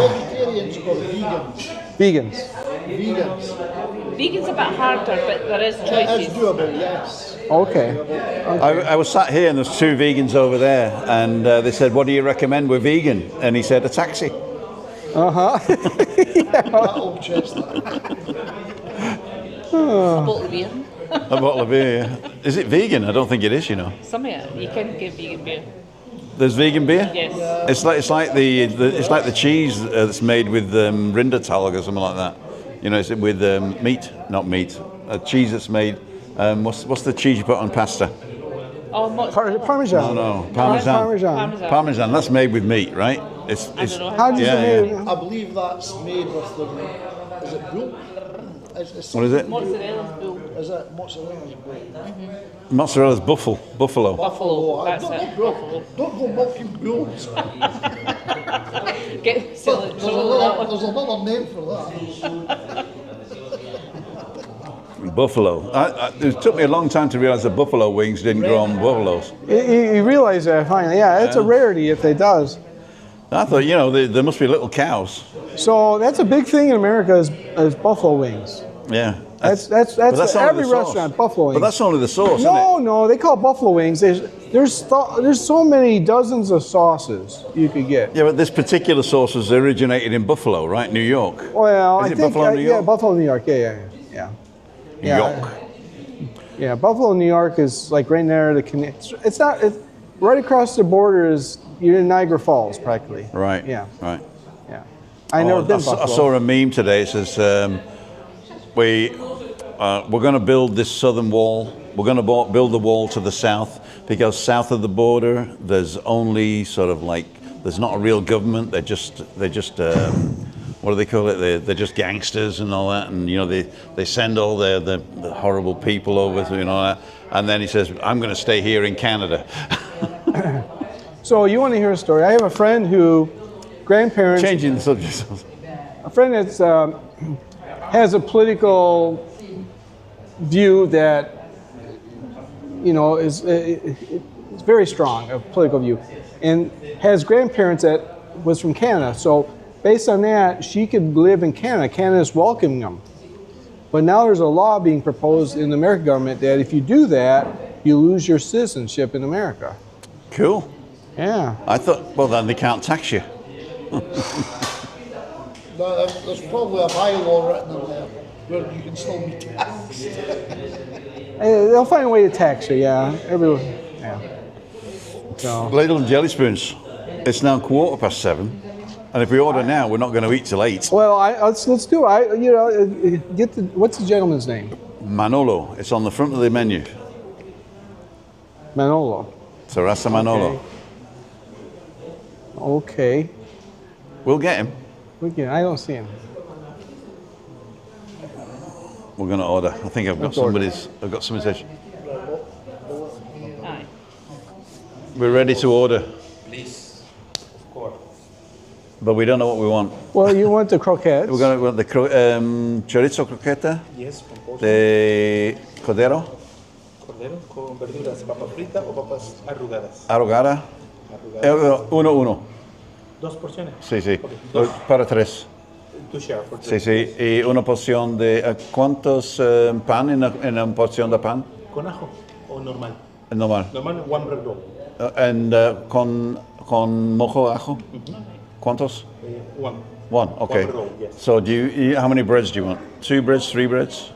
vegetarians or vegans?
Vegans.
Vegans.
Vegan's a bit harder, but there is
It is
choices.
doable, yes.
Okay.
I was sat here and there's 2 vegans over there, and they said, "What do you recommend? We're vegan." And he said, "A taxi."
That'll chest that.
A bottle of beer.
A bottle of beer. Yeah. Is it vegan? I don't think it is. You know,
Some of it, you can get vegan beer.
there's vegan beer.
Yes.
It's like the cheese that's made with rindertalg or something like that. You know, it's with meat, not meat. A cheese that's made. What's the cheese you put on pasta?
Oh,
Parmesan.
No, Parmesan.
Parmesan.
Parmesan. That's made with meat, right? It's
I don't know.
How does
Yeah,
it
yeah.
made?
I believe that's made with the, is it bull?
What is it?
Mozzarella's bull.
Is it mozzarella's bull?
Mozzarella's buffalo.
Buffalo, that's
Not
it.
bull. Don't go milking bulls.
Get silly.
There's another name for that.
Buffalo. It took me a long time to realise that buffalo wings didn't grow on buffaloes.
You realize that finally. Yeah, it's a rarity if it does.
I thought, you know, there must be little cows.
So that's a big thing in America is buffalo wings.
Yeah.
That's
But only
every
the sauce.
restaurant, buffalo wings.
But that's only the sauce,
No, they call it buffalo wings. There's so many dozens of sauces you could get.
isn't it? Yeah, but this particular sauce was originated in Buffalo, right? New York.
Well,
Is
I
it
think
Buffalo, New
yeah,
York?
Buffalo, New York. Yeah.
New
Yeah.
York.
Yeah, Buffalo, New York is like right near the It's not. Right across the border is you're in Niagara Falls practically.
Right.
Yeah.
Right.
Yeah. I never been to
I
Buffalo.
saw a meme today. It says, we're going to build this southern wall. We're going to build the wall to the south because south of the border, there's only sort of like, there's not a real government. They're just what do they call it? They're just gangsters and all that. And, you know, they send all the horrible people over to, you know, that. And then he says, I'm going to stay here in Canada.
So you want to hear a story? I have a friend who grandparents.
Changing the subject.
A friend that's has a political view that is very strong, a political view, and has grandparents that was from Canada. So based on that, she could live in Canada. Canada's welcoming them. But now there's a law being proposed in the American government that if you do that, you lose your citizenship in America.
Cool.
Yeah.
I thought, well, then they can't tax you.
There's probably a bylaw written in there where you can still be taxed.
They'll find a way to tax you, yeah. Yeah. So.
Ladle and jelly spoons. It's now 7:15, and if we order now, we're not going to eat till 8.
Well, let's do it. What's the gentleman's name?
Manolo. It's on the front of the menu.
Manolo.
Terraza Manolo.
Okay.
We'll get him.
I don't see him.
We're going to order. I think I've got somebody's.
Aye.
We're ready to order,
Please, of course.
but we don't know what we want.
Well, you want the croquettes.
We're going to want the chorizo croqueta
Yes, con pollo,
de cordero,
cordero, con verduras, papa frita o papas arrugadas.
arrogada.
Arrugadas.
Uno.
2 porciones.
Sí, sí.
Ok, 2
Para 3.
to share for
Sí,
3.
sí. Y una porción de... ¿Cuántos pan en una porción de pan?
¿Con ajo o normal?
Normal.
Normal, one bread roll.
And con mojo ajo? ¿Cuántos?
One.
One, okay.
One roll, yes.
So how many breads do you want? 2 breads, 3 breads?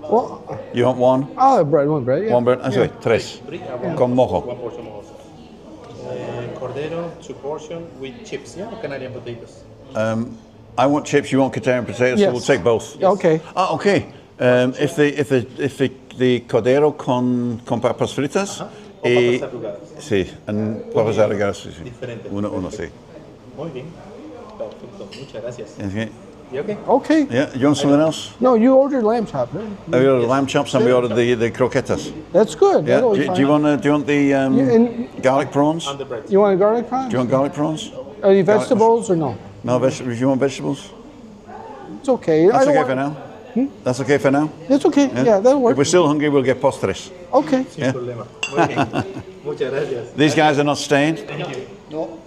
Well,
You want one?
I'll have one bread. Yeah.
One bread? Okay, 3.
Three,
Con mojo.
One portion mojo. Cordero, 2 portion with chips, yeah, or Canadian potatoes.
I want chips. You want Canadian potatoes. So
Yes.
we'll take both.
Okay.
Ah, okay. If the cordero con papas fritas.
O papas arrugadas.
Sí, and papas arrugadas. Sí.
Diferente.
Uno, sí.
Muy bien. Perfecto, muchas gracias.
Okay.
¿Y okay?
Okay.
Yeah, you want something else?
No, you ordered lamb chop, right?
We ordered lamb chops and we ordered the croquetas.
That's good.
Yeah.
That'll be
Do
fine.
you want the
and
garlic prawns?
And the bread.
you want a garlic prawn?
Do you want garlic prawns?
Are you vegetables or no?
No vegetables. You want vegetables?
It's okay.
That's
I don't
okay
want,
for now. That's okay for now.
It's okay. Yeah, that'll
If
work.
we're still hungry, we'll get postres.
Okay.
Sin problema. Muy bien. Muchas gracias.
These guys are not staying.
No.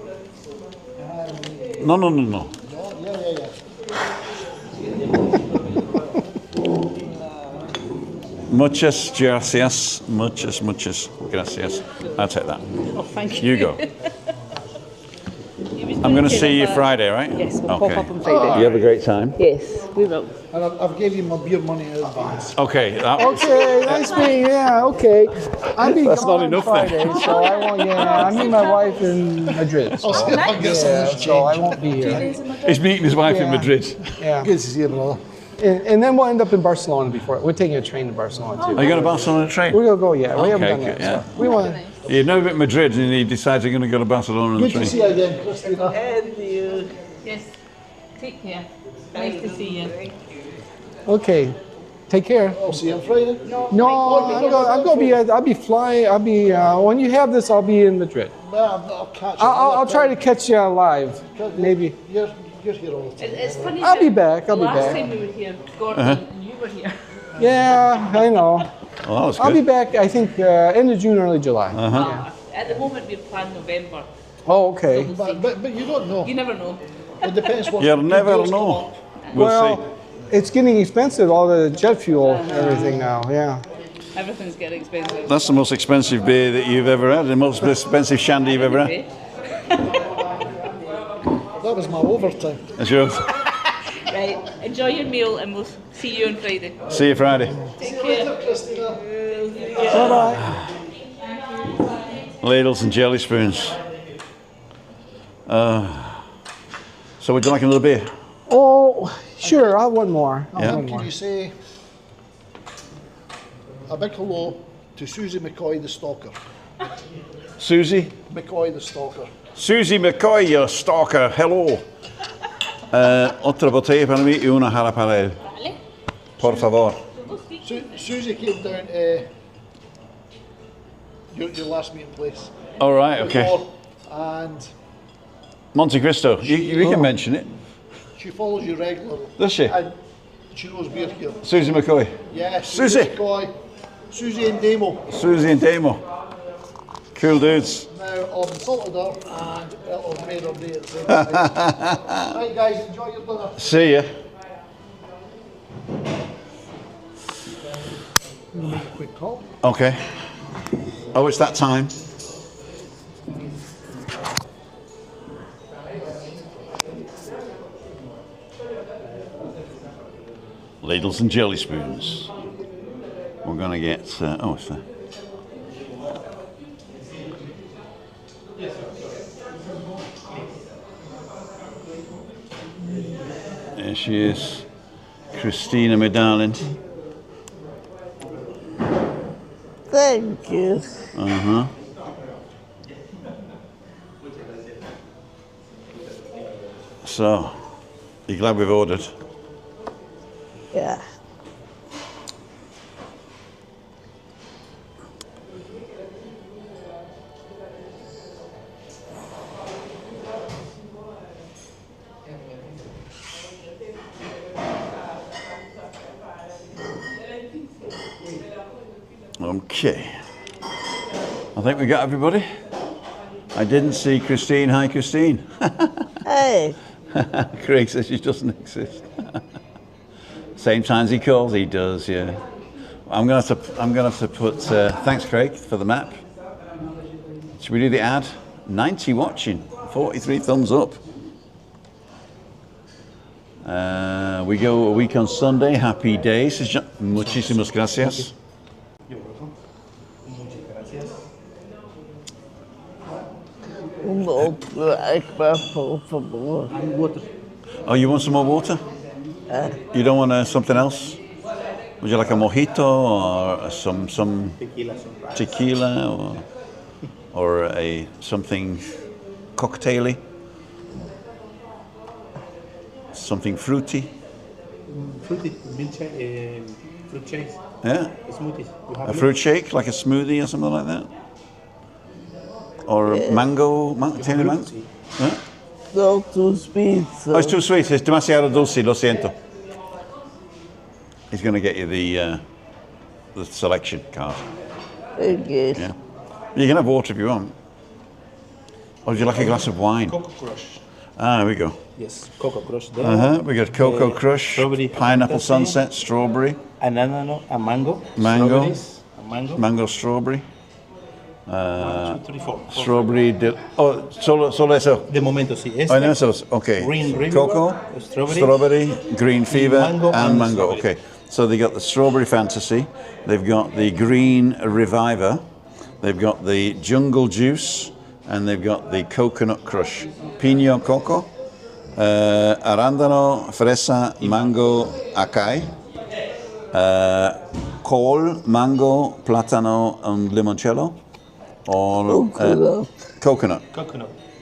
No.
No, yeah.
Muchas gracias. Muchas gracias. I'll take that.
Oh, thank you.
You go. I'm going to see you Friday, right?
Yes, we'll
Okay.
pop up on Friday.
You have a great time.
Yes, we will.
And I've gave you my beer money in advance.
Okay.
Okay, nice meeting you. Yeah, okay. I'll be
That's
gone
not enough
on
then.
Friday, so I won't. Yeah, I meet my wife in Madrid. So,
I'll see if I can get some
yeah,
of this
so I
change.
won't be here.
He's meeting his wife in
Yeah.
Madrid.
Yeah,
Good to see you, brother.
and then we'll end up in Barcelona before. We're taking a train to Barcelona too.
Are you going to Barcelona train?
We're gonna go. Yeah, we haven't
Okay,
done that.
good, yeah.
So we want.
You've never been to Madrid and he decides you're going to go to Barcelona on the
Good to
train.
see you again, Christina.
Yes, take care. Nice to see you.
Okay, take care.
I'll see you on Friday.
No, I'm gonna be. I'll be flying. I'll be. When you have this, I'll be in Madrid.
I'll catch you.
I'll try to catch you live. Maybe.
You're here all the time.
It's funny.
I'll
that
be back. I'll be
Last
back.
time we were here, Gordon, you were here.
Yeah, I know.
Well, that was
I'll be
good.
back. I think end of June, early July. Yeah.
At the moment, we've planned November.
Oh, okay.
But you don't know.
You never know.
It depends what.
You'll
good
never
deals come
know.
up.
We'll
Well, it's getting expensive. All the jet fuel, everything now. Yeah.
Everything's getting expensive.
see. That's the most expensive beer that you've ever had, the most expensive shandy you've ever had.
Anyway,
That was my overtime.
That's yours.
right, enjoy your meal and we'll see you on Friday.
See you Friday.
Take care.
Christina.
Bye bye.
Ladles and jelly spoons. So would you like another beer?
Oh, sure. I'll have one more. I'll have one
Can
more.
you say a big hello to Susie McCoy the stalker?
Susie?
McCoy the stalker.
Susie McCoy, you stalker, hello. Otra botella para mí y una jarra para él. Por favor.
Susie came down your last meeting place.
All right, okay.
before, And
Monte Cristo, you can mention it.
she follows you regularly.
Does she?
And she knows we're here.
Susie McCoy.
Yeah,
Susie.
McCoy. Susie and Demo.
Susie and Damo. Cool dudes.
Now I've insulted her and I've made her day at the same time. Right guys, enjoy your dinner.
See ya.
Make a quick call.
Okay. Oh, it's that time. Ladles and jelly spoons. We're going to get, oh, it's there. There she is. Christina, my darling.
Thank you.
Uh-huh. So, you glad we've ordered?
Yeah.
Okay. I think we got everybody. I didn't see Christine. Hi, Christine.
Hey.
Craig says she doesn't exist. Same times he calls, he does. Yeah. I'm gonna have to put. Thanks, Craig, for the map. Should we do the ad? 90 watching, 43 thumbs up. We go a week on Sunday. Happy days. Muchísimas gracias.
like my phone for more.
Water.
Oh, you want some more water? You don't want something else? Would you like a mojito or some tequila or a something cocktaily? Something fruity?
Fruity, fruit shakes,
Yeah?
smoothies. You have
A fruit shake, like a smoothie or something like that? Or mango, tiene mango? Huh?
No too sweet. So.
Oh, it's too sweet. It's demasiado dulce, lo siento. He's going to get you the selection card.
Okay.
Yeah. You can have water if you want. Or would you like a glass of wine?
Cocoa Crush.
Ah, there we go.
Yes, Cocoa Crush there.
We got Cocoa Crush,
strawberry
Pineapple
fantasy.
Sunset, Strawberry,
Ananas, a mango.
Mango.
Strawberries, a mango.
Mango Strawberry,
1, 2, 3, 4.
Strawberry. Solo eso.
De momento sí. Este,
Oh, no, esos. Okay.
Green River,
Cocoa,
strawberry,
Green Fever,
mango
and
and
mango.
strawberry.
Okay. So they got the Strawberry Fantasy. They've got the Green Reviver. They've got the Jungle Juice, and they've got the Coconut Crush. Piño Coco, Arándano, Fresa, Mango, Acai, Col, Mango, Plátano, and Limoncello. Or Coconut.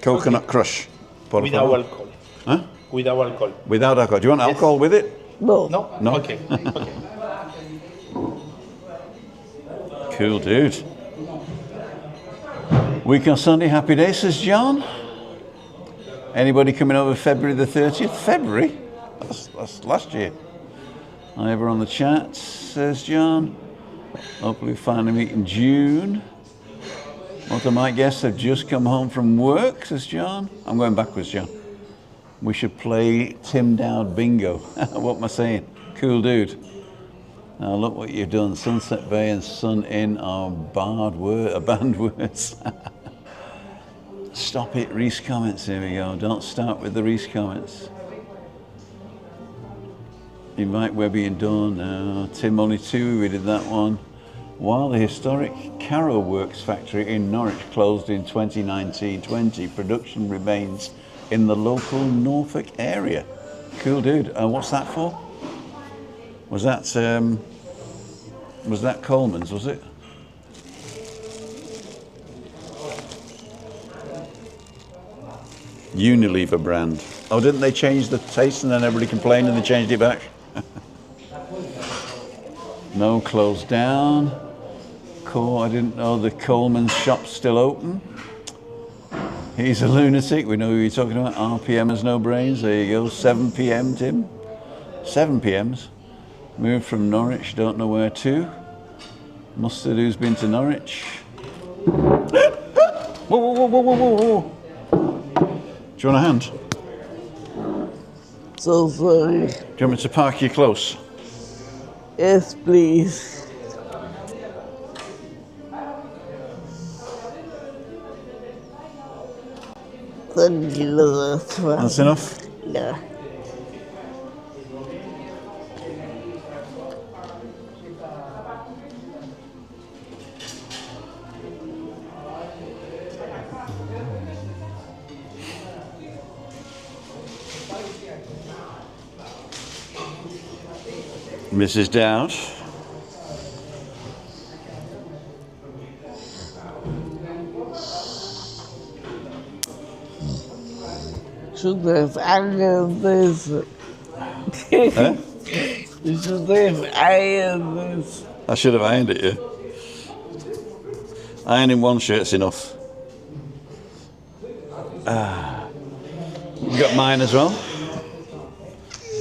Coconut Crush. Por
Without
favor.
alcohol.
Huh?
Without alcohol.
Without alcohol. Do you want alcohol with it?
No.
No?
No.
Okay. Okay.
Cool, dude. Week on Sunday, happy day, says John. Anybody coming over February the 30th? February? That's last year. Over on the chat, says John. Hopefully finally meet in June. Motown Mike guests have just come home from work, says John. I'm going backwards, John. We should play Tim Dowd bingo. What am I saying? Cool, dude. Now look what you've done. Sunset Bay and Sun Inn are banned words. Stop it, Reese comments. Here we go. Don't start with the Reese comments. Invite Webby and Dawn now. Tim only 2, we did that one. While the historic Carrow Works factory in Norwich closed in 2019-20, production remains in the local Norfolk area. Cool, dude. What's that for? Was that Coleman's, was it? Unilever brand. Oh, didn't they change the taste and then everybody complained and they changed it back? No, closed down. I didn't know the Coleman's shop's still open. He's a lunatic. We know who you're talking about. RPM has no brains. There you go. 7 p.m. Tim. 7 p.m.s. Moved from Norwich. Don't know where to. Mustard, who's been to Norwich? Whoa, whoa, whoa, whoa, whoa, whoa. Do you want a hand?
So sorry.
Do you want me to park you close?
Yes, please. Thank you, that's fine.
That's enough?
Yeah.
Mrs. Dowd.
Should have ironed this.
Huh?
You should have ironed this.
I should have ironed it, yeah. Ironing one shirt's enough. You got mine as well?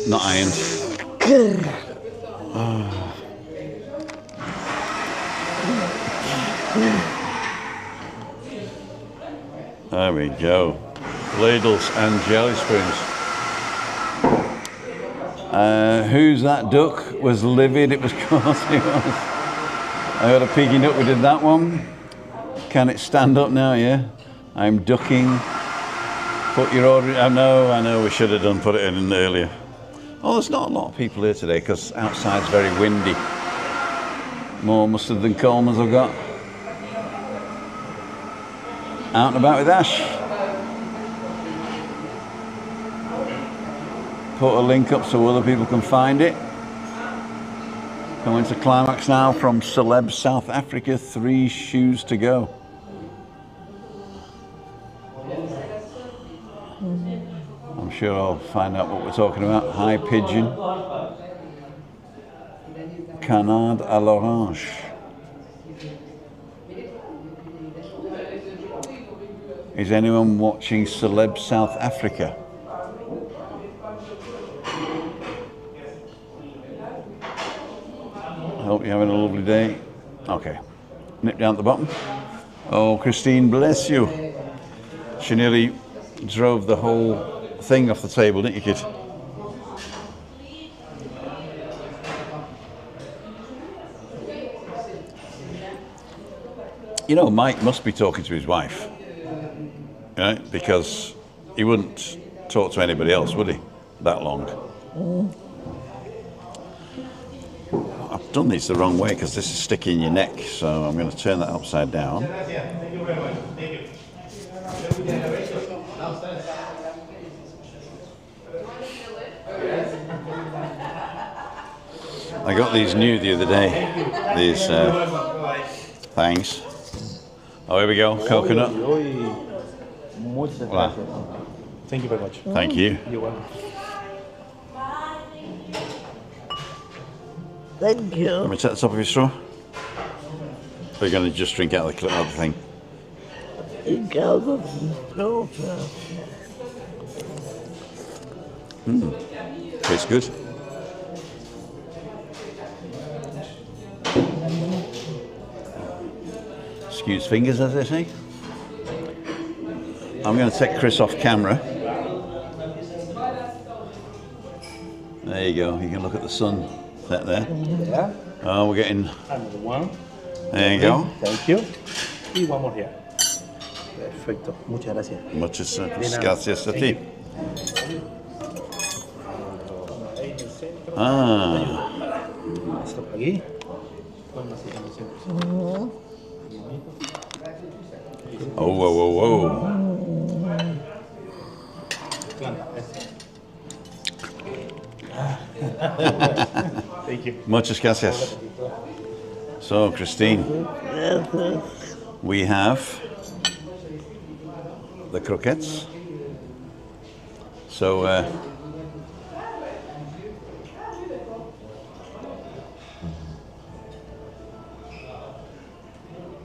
Not ironed. There we go. Ladles and jelly spoons. Who's that duck? Was livid, it was caught. I got a piggy duck, we did that one. Can it stand up now, yeah? I'm ducking. Put your order in. I know, we should have put it in earlier. Oh, there's not a lot of people here today because outside's very windy. More mustard than Coleman's I've got. Out and about with Ash. put a link up so other people can find it. Coming to climax now from Celeb South Africa, 3 shoes to go. I'm sure I'll find out what we're talking about. High pigeon. Canard à l'orange. Is anyone watching Celeb South Africa? I hope you're having a lovely day. Okay, nip down at the bottom. Oh, Christine, bless you. She nearly drove the whole thing off the table, didn't you, kid? You know, Mike must be talking to his wife, right? Because he wouldn't talk to anybody else, would he? That long. I've done these the wrong way because this is sticking in your neck, so I'm going to turn that upside down. I got these new the other day, these things. Oh, here we go, coconut. Wow.
Thank you very much.
Thank you.
You're welcome.
Thank you.
Let me take the top of your straw. We're going to just drink out of the thing.
Drink out of the straw first.
Tastes good. Excuse fingers, as they say. I'm going to take Chris off camera. There you go. You can look at the sun set there.
Yeah.
Oh, we're getting.
Another one.
There you go.
Thank you. Y one more here. Perfecto. Muchas gracias.
Muchas gracias a ti. Ah.
Esto por aquí.
Oh, whoa, whoa, whoa.
Thank you.
Muchas gracias. So, Christine, we have the croquettes. So,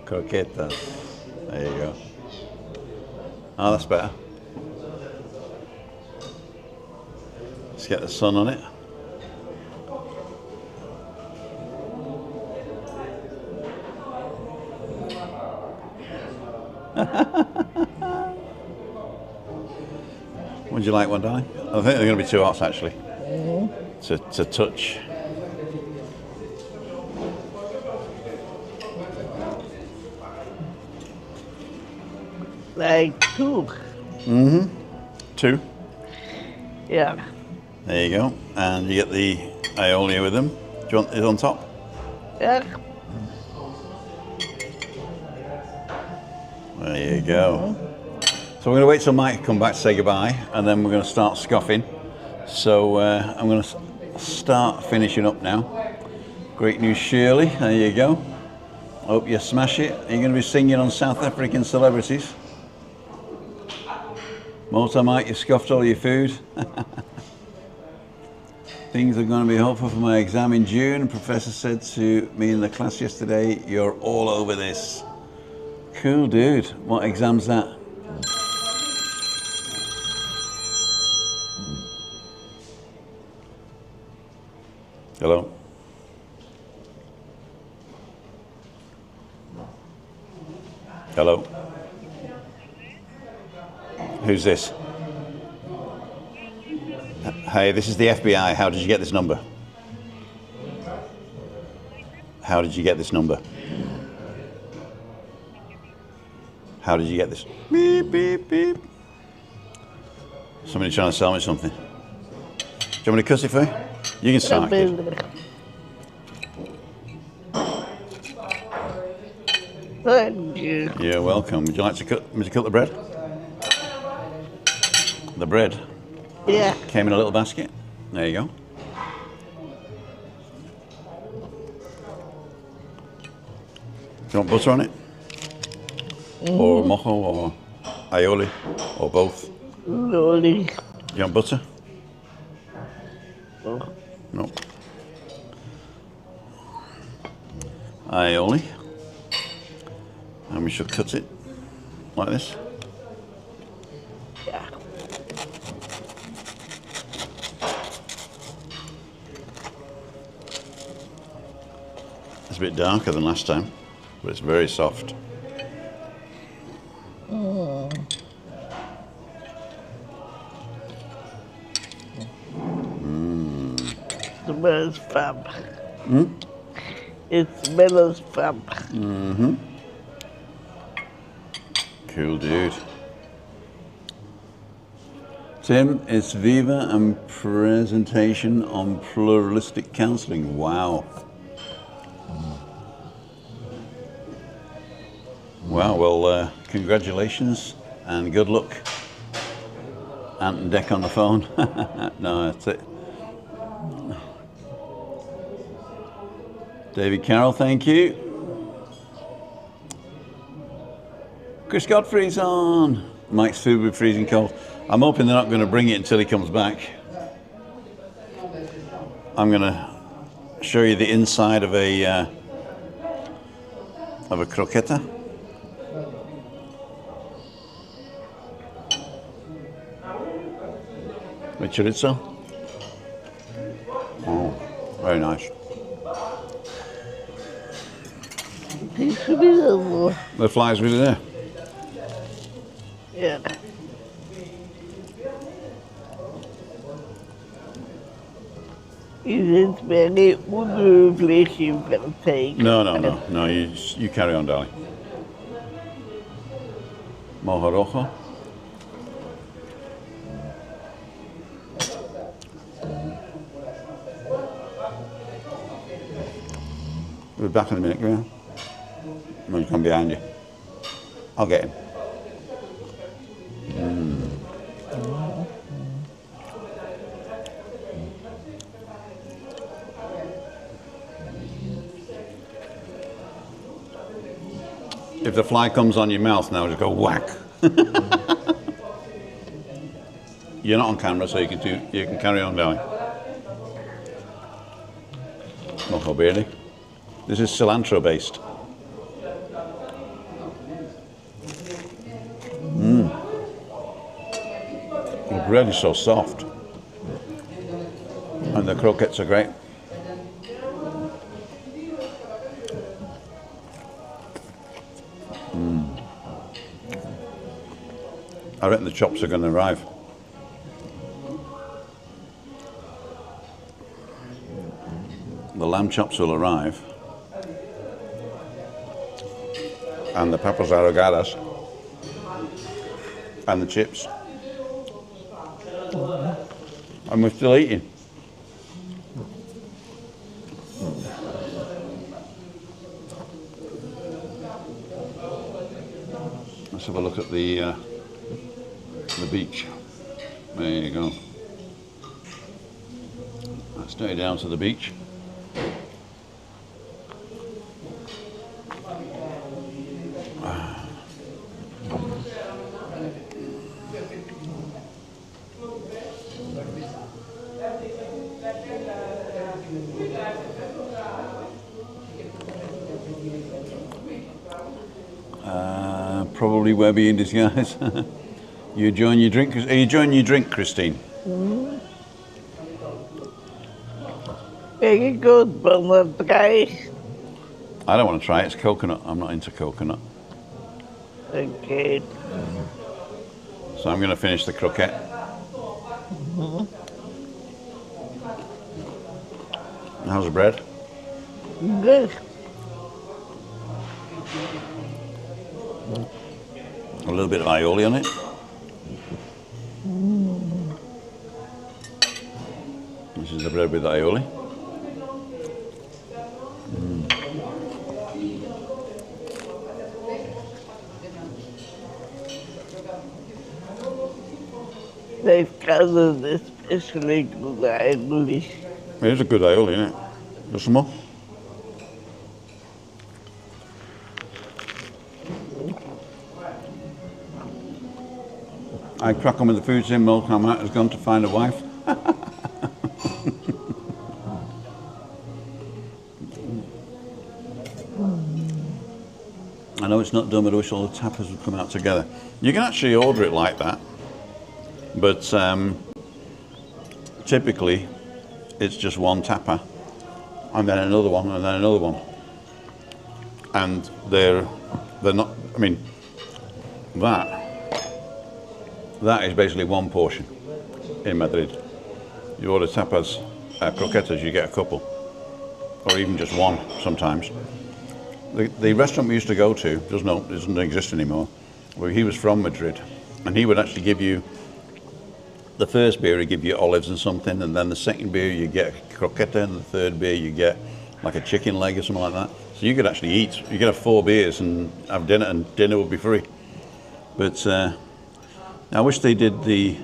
croquetas. There you go. Oh, that's better. Let's get the sun on it. Would you like one, darling? I think they're going to be too hot, actually, to touch.
Like 2.
2.
Yeah.
There you go. And you get the aioli with them. Do you want it on top?
Yeah.
There you go. So we're going to wait till Mike come back to say goodbye, and then we're going to start scoffing. So I'm going to start finishing up now. Great news, Shirley. There you go. Hope you smash it. Are you going to be singing on South African celebrities? Motown Mike, you scoffed all your food. Things are going to be hopeful for my exam in June. Professor said to me in the class yesterday, you're all over this. Cool, dude. What exam's that? Hello? Hello? Who's this? Hey, this is the FBI. How did you get this number? How did you get this number? How did you get this? Beep, beep, beep. Somebody trying to sell me something. Do you want me to cuss it for you? You can start, kid.
Thank you.
You're welcome. Would you like to cut the bread? The bread
Yeah.
came in a little basket. There you go. Do you want butter on it? Or mojo, or aioli, or both?
Lolly.
Do you want butter? No. Aioli. And we should cut it like this.
Yeah.
It's a bit darker than last time, but it's very soft.
Smells fab. It smells fab.
Cool dude. Tim, it's Viva and presentation on pluralistic counselling. Wow. Wow, well, congratulations and good luck. Ant and Deck on the phone. No, that's it. David Carroll, thank you. Chris Godfrey's on. Mike's food with freezing cold. I'm hoping they're not going to bring it until he comes back. I'm going to show you the inside of a croqueta. With chorizo. Oh, very nice. The fly's really there.
Yeah. Is it very unreflexive for take?
No, you carry on, darling. Mojo rojo. We'll be back in a minute, Graham. I'm going to come behind you. I'll get him. If the fly comes on your mouth now, just go whack. You're not on camera, so you can carry on, darling. Mojo beardy. This is cilantro based. The bread is so soft, and the croquettes are great. I reckon the chops are going to arrive. The lamb chops will arrive, and the papas arrogadas, and the chips. And we're still eating. Let's have a look at the beach. There you go. Let's stay down to the beach. Probably Webby in disguise. You enjoying your drink? Are you enjoying your drink, Christine?
Very good, but not dry.
I don't want to try it. It's coconut. I'm not into coconut.
Okay.
So I'm going to finish the croquette. How's the bread?
Good.
A little bit of aioli on it. This is the bread with the aioli.
they've got an especially good aioli.
It is a good aioli, isn't it? There's some more. I crack on with the food sim, Motown Mike has gone to find a wife. I know it's not done, but I wish all the tapas would come out together. You can actually order it like that, but typically it's just one tapa, and then another one, and then another one. And they're not, I mean, that is basically one portion in Madrid. You order tapas, croquetas, you get a couple, or even just one sometimes. The restaurant we used to go to doesn't exist anymore. Well, he was from Madrid, and he would actually give you the first beer, he'd give you olives and something, and then the second beer you get a croqueta, and the third beer you get like a chicken leg or something like that. So you could actually eat. You could have 4 beers and have dinner, and dinner would be free. But I wish they did the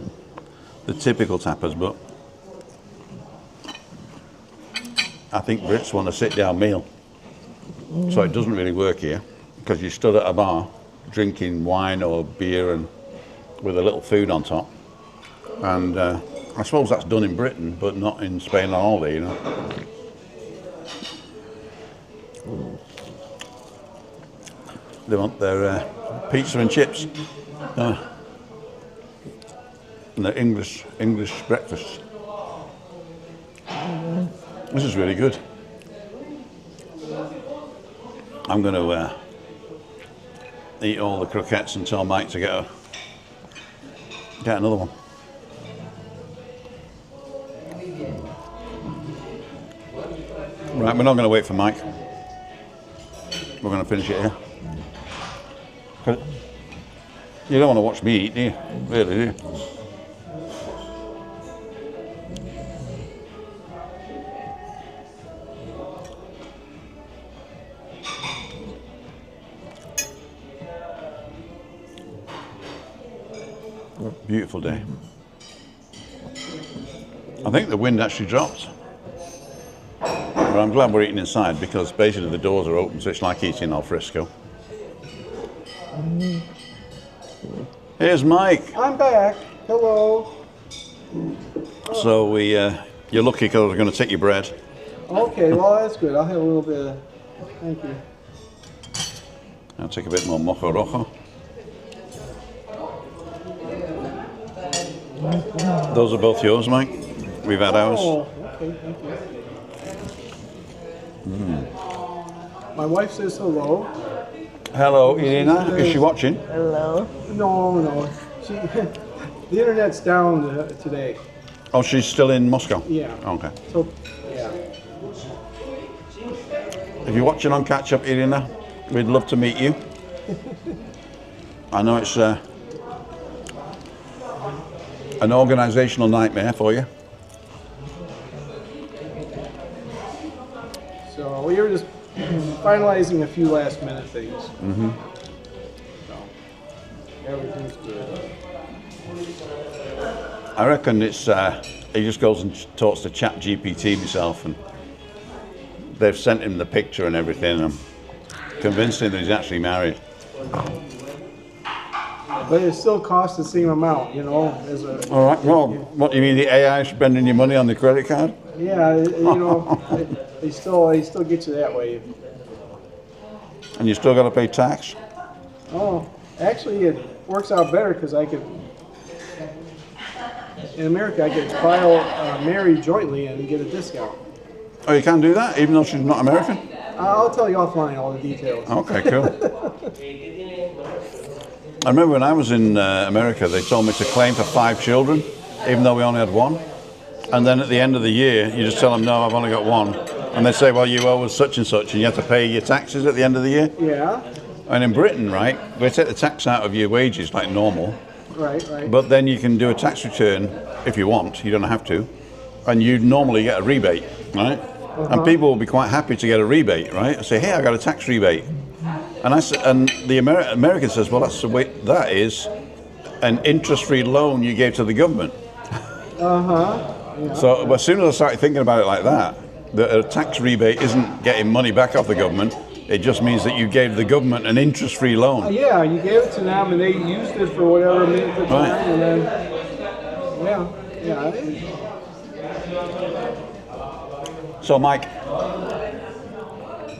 typical tapas, but I think Brits want a sit-down meal. So it doesn't really work here, because you stood at a bar drinking wine or beer and with a little food on top. And I suppose that's done in Britain, but not in Spain or holiday, you know. They want their pizza and chips and their English breakfast. This is really good. I'm going to eat all the croquettes and tell Mike to get another one. Right, we're not going to wait for Mike. We're going to finish it here. You don't want to watch me eat, do you? Really, do you? Beautiful day. I think the wind actually dropped. But I'm glad we're eating inside, because basically the doors are open, so it's like eating al fresco. Here's Mike.
I'm back. Hello.
So you're lucky, because we're going to take your bread.
Okay, well that's good. I'll have a little bit of, thank you.
I'll take a bit more mojo rojo. Those are both yours, Mike. We've had ours.
Oh, okay, thank you. My wife says hello.
Hello, Irina. Is she watching?
Hello.
No. The internet's down today.
Oh, she's still in Moscow?
Yeah.
Okay.
So, yeah.
If you're watching on Catch Up, Irina, we'd love to meet you. I know it's an organisational nightmare for you.
So we were just finalizing a few last minute things.
Mm-hmm.
So everything's good.
I reckon it's he just goes and talks to Chat GPT himself, and they've sent him the picture and everything. I'm convinced him that he's actually married.
But it still costs the same amount, you know, as a.
All right. Well, what do you mean, the AI spending your money on the credit card?
Yeah, you know, they still get you that way.
And you still got to pay tax?
Oh, actually, it works out better because I could. In America, I could file married jointly and get a discount.
Oh, you can do that, even though she's not American?
I'll tell you offline all the details.
Okay, cool. I remember when I was in America, they told me to claim for 5 children, even though we only had 1. And then at the end of the year, you just tell them, no, I've only got 1. And they say, well, you owe us such and such, and you have to pay your taxes at the end of the year.
Yeah.
And in Britain, right, they take the tax out of your wages like normal.
Right.
But then you can do a tax return if you want. You don't have to. And you normally get a rebate, right? And people will be quite happy to get a rebate, right? I say, hey, I got a tax rebate. And the American says, well, that's the way that is an interest-free loan you gave to the government.
Yeah.
So as soon as I started thinking about it like that, the tax rebate isn't getting money back off the government. It just means that you gave the government an interest-free loan.
Yeah, you gave it to them, and they used it for whatever minute of time,
Right.
and then yeah.
So, Mike,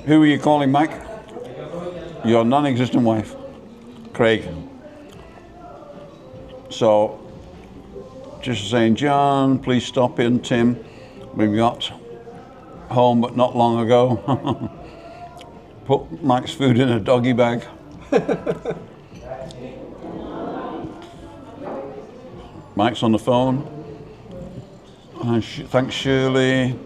who are you calling, Mike? Your non-existent wife, Craig. So, just saying, John, please stop in, Tim. We got home, but not long ago. Put Mike's food in a doggy bag. Mike's on the phone. Thanks, Shirley.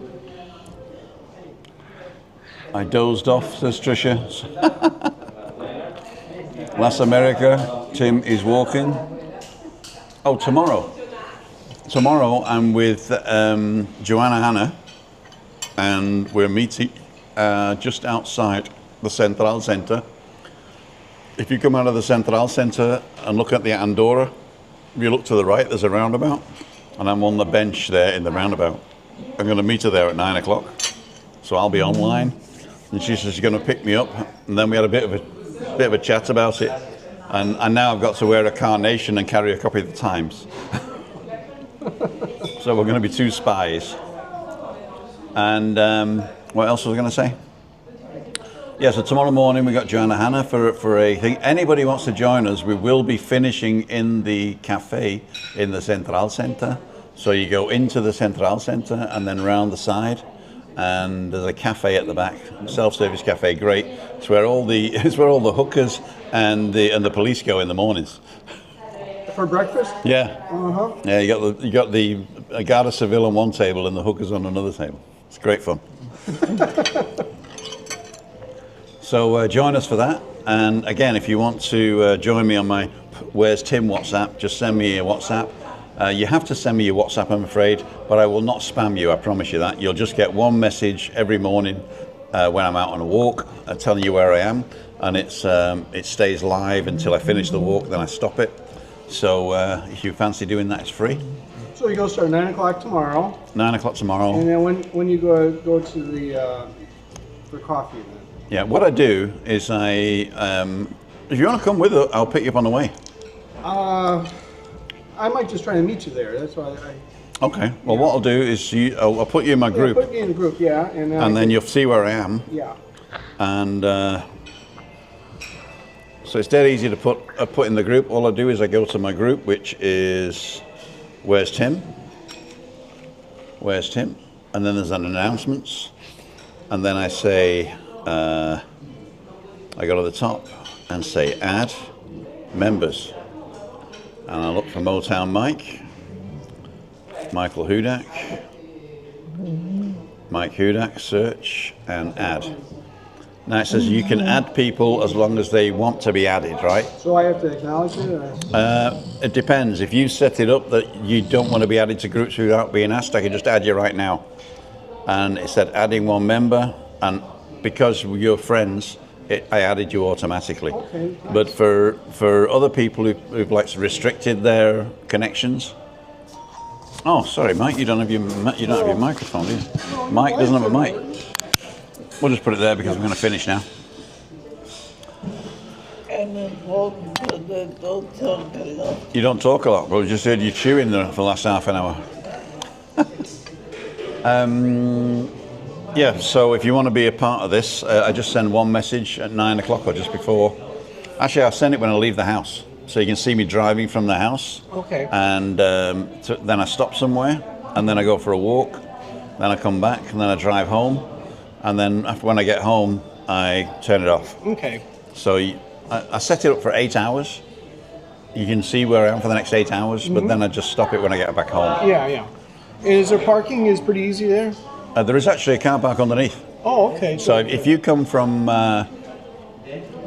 I dozed off, says Trisha. Las America, Tim is walking. Oh, tomorrow. Tomorrow I'm with Joanna Hanna, and we're meeting just outside the Central Centre. If you come out of the Central Centre and look at the Andorra, if you look to the right, there's a roundabout, and I'm on the bench there in the roundabout. I'm going to meet her there at 9 o'clock, so I'll be online, and she says she's going to pick me up, and then we had a bit of a chat about it, and now I've got to wear a carnation and carry a copy of the Times. So we're going to be two spies. And what else was I going to say? Yeah, so tomorrow morning we got Joanna Hanna for a thing. Anybody wants to join us, we will be finishing in the cafe in the Central Centre. So you go into the Central Centre and then round the side, and there's a cafe at the back, self-service cafe, great. It's where all the hookers and the police go in the mornings.
For breakfast?
Yeah. Yeah, you got the Guardia Civil on one table and the hookers on another table. It's great fun. So join us for that. And again, if you want to join me on my Where's Tim WhatsApp, just send me a WhatsApp. You have to send me your WhatsApp, I'm afraid, but I will not spam you, I promise you that. You'll just get one message every morning when I'm out on a walk telling you where I am, and it stays live until I finish the walk, then I stop it. So if you fancy doing that, it's free.
So you go start 9 o'clock tomorrow.
9 o'clock tomorrow.
And then when you go to the for coffee then?
Yeah, what I do is if you want to come with us, I'll pick you up on the way.
I might just try to meet you there. That's why I.
Okay. Well, what I'll do is I'll put you in my group.
Yeah, put me in the group, yeah.
And then you'll see where I am.
Yeah.
And so it's dead easy to put in the group. All I do is I go to my group, which is Where's Tim? Where's Tim? And then there's an announcements. And then I say, I go to the top and say add members. And I look for Motown Mike, Michael Hudak, Mike Hudak, search and add. Now it says you can add people as long as they want to be added, right?
So I have to acknowledge it? Or?
It depends. If you set it up that you don't want to be added to groups without being asked, I can just add you right now. And it said adding one member, and because you're friends, I added you automatically.
Okay.
But for other people who've like restricted their connections. Oh, sorry, Mike, you don't have your microphone, do you? Mike doesn't have a mic. We'll just put it there because I'm going to finish now.
And then don't talk a lot.
You don't talk a lot, but we just heard you chewing there for the last half an hour. Yeah, so if you want to be a part of this, I just send one message at 9 o'clock or just before. Actually, I'll send it when I leave the house. So you can see me driving from the house.
Okay.
And then I stop somewhere, and then I go for a walk. Then I come back, and then I drive home. And then when I get home, I turn it off.
Okay.
So I set it up for 8 hours. You can see where I am for the next 8 hours, but then I just stop it when I get back home.
Yeah, yeah. Is there parking? Is pretty easy there?
There is actually a car park underneath.
Oh, okay.
So if you come from, where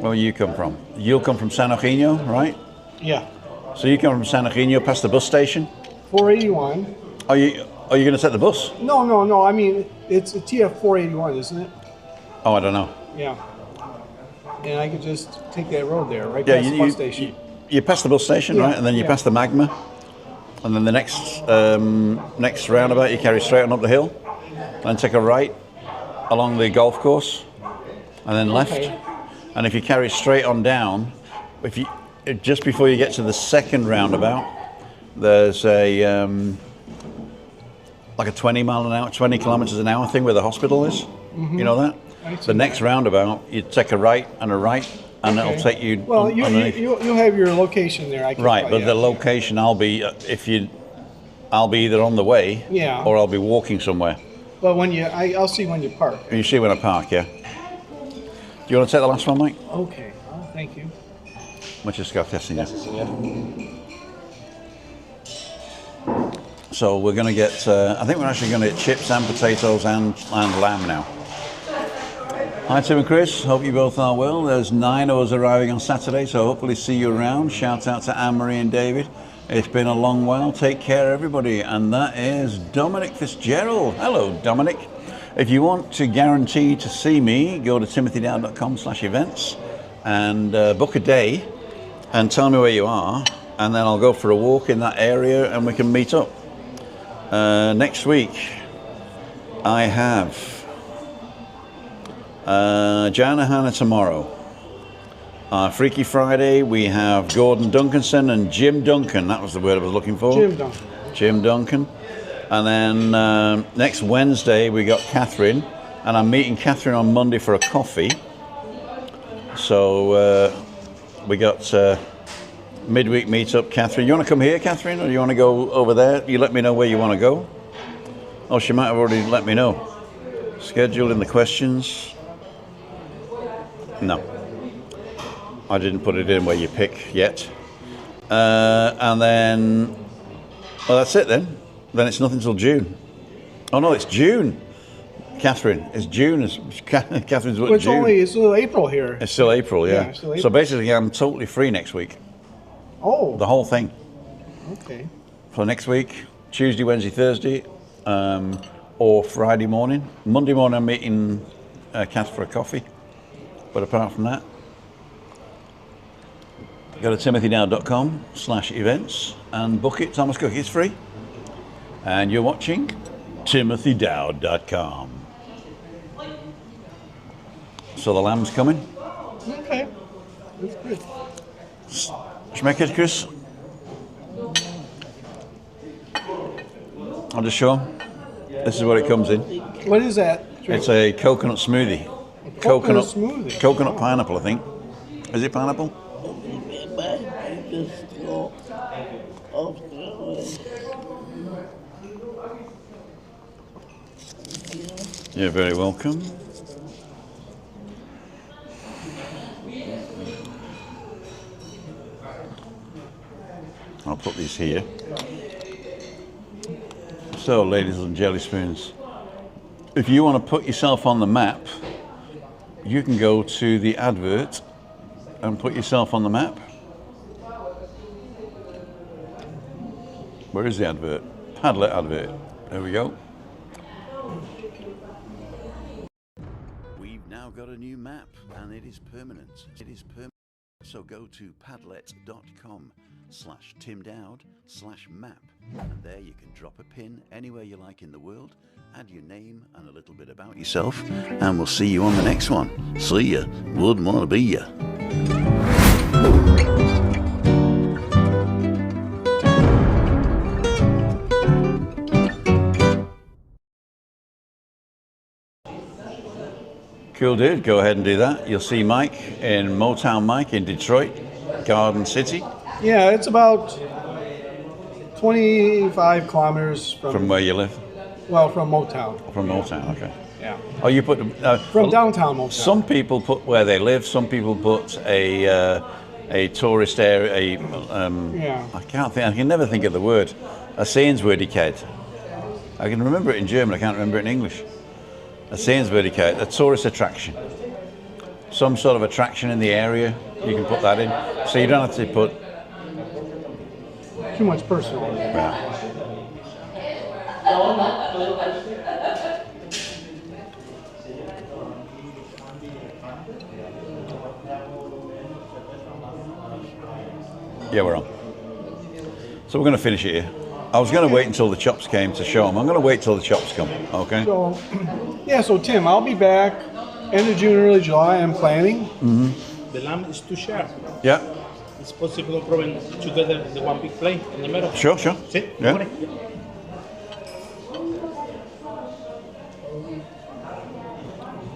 will you come from? You'll come from San Eugenio, right?
Yeah.
So you come from San Eugenio past the bus station?
481.
Are you going to take the bus?
No. I mean, it's a TF 481, isn't it?
Oh, I don't know.
Yeah. And I could just take that road there, right
Yeah,
past the bus station.
you pass the bus station,
Yeah,
right, and then you
yeah.
pass the Magma, and then the next roundabout you carry straight on up the hill, and take a right along the golf course, and then left.
Okay.
And if you carry straight on down, if you just before you get to the second roundabout, there's a like a 20 kilometers an hour thing where the hospital is. You know that?
I see
The next
that.
roundabout, you take a right, and it'll
Okay.
take you.
Well,
underneath.
you'll have your location there. I can
Right,
tell
but
you.
the location I'll be I'll be either on the way,
Yeah.
or I'll be walking somewhere.
But when I'll see when you park.
You see when I park, yeah. Do you want to take the last one, Mike?
Okay. Oh, thank you.
Muchas gracias, señor.
Señor.
So we're going to get. I think we're actually going to get chips and potatoes and lamb now. Hi Tim and Chris, hope you both are well. There's 9 of us arriving on Saturday, so hopefully see you around. Shout out to Anne-Marie and David. It's been a long while. Take care, everybody. And that is Dominic Fitzgerald. Hello, Dominic. If you want to guarantee to see me, go to timothydow.com/events and book a day and tell me where you are, and then I'll go for a walk in that area and we can meet up. Next week, I have Joanna Hanna tomorrow. Freaky Friday, we have Gordon Duncanson and Jim Duncan. That was the word I was looking for.
Jim Duncan.
Jim Duncan. And then next Wednesday, we got Catherine. And I'm meeting Catherine on Monday for a coffee. So we got Midweek Meetup, Catherine. You want to come here, Catherine, or do you want to go over there? You let me know where you want to go. Oh, she might have already let me know. Schedule in the questions. No. I didn't put it in where you pick yet. And then, well, that's it then. Then it's nothing till June. Oh no, it's June. Catherine, it's June. Catherine's what,
Well, it's
June.
it's still April here.
It's still April, yeah.
Yeah, it's still
So
April.
basically, I'm totally free next week.
Oh,
The whole thing.
okay.
For next week, Tuesday, Wednesday, Thursday, or Friday morning. Monday morning, I'm meeting Kath for a coffee. But apart from that, go to timothydow.com/events and book it. Thomas Cook is free. And you're watching timothydow.com. So the lamb's coming.
Okay. That's good.
Schmeck it, Chris? I'll just show 'em. This is what it comes in.
What is that?
It's a coconut smoothie.
Coconut smoothie.
Coconut pineapple, I think. Is it pineapple?
Just go off the way.
You're very welcome. I'll put these here. So, ladies and jelly spoons, if you want to put yourself on the map, you can go to the advert and put yourself on the map. Where is the advert? Padlet advert. There we go. We've now got a new map, and it is permanent. It is permanent. So go to padlet.com/timdowd/map, and there you can drop a pin anywhere you like in the world, add your name and a little bit about yourself, and we'll see you on the next one. See ya. Wouldn't want to be ya. Cool, dude. Go ahead and do that. You'll see Mike in Motown Mike in Detroit, Garden City,
Yeah, it's about 25 kilometers
from where you live.
from Motown.
From Motown, okay.
Yeah.
Oh, you put
From downtown Motown.
Some people put where they live. Some people put a tourist area.
Yeah.
I can't think. I can never think of the word. A Sehenswürdigkeit. I can remember it in German. I can't remember it in English. A Sehenswürdigkeit, a tourist attraction. Some sort of attraction in the area. You can put that in. So you don't have to put.
Too much personal.
Yeah. Yeah, we're on. So we're going to finish it here. I was going to wait until the chops came to show them. I'm going to wait till the chops come, okay?
So, yeah, so Tim, I'll be back end of June, early July, I'm planning.
The lamb is to share.
Yeah,
It's possible proving together the one big plate in the middle.
sure.
See?
Yeah.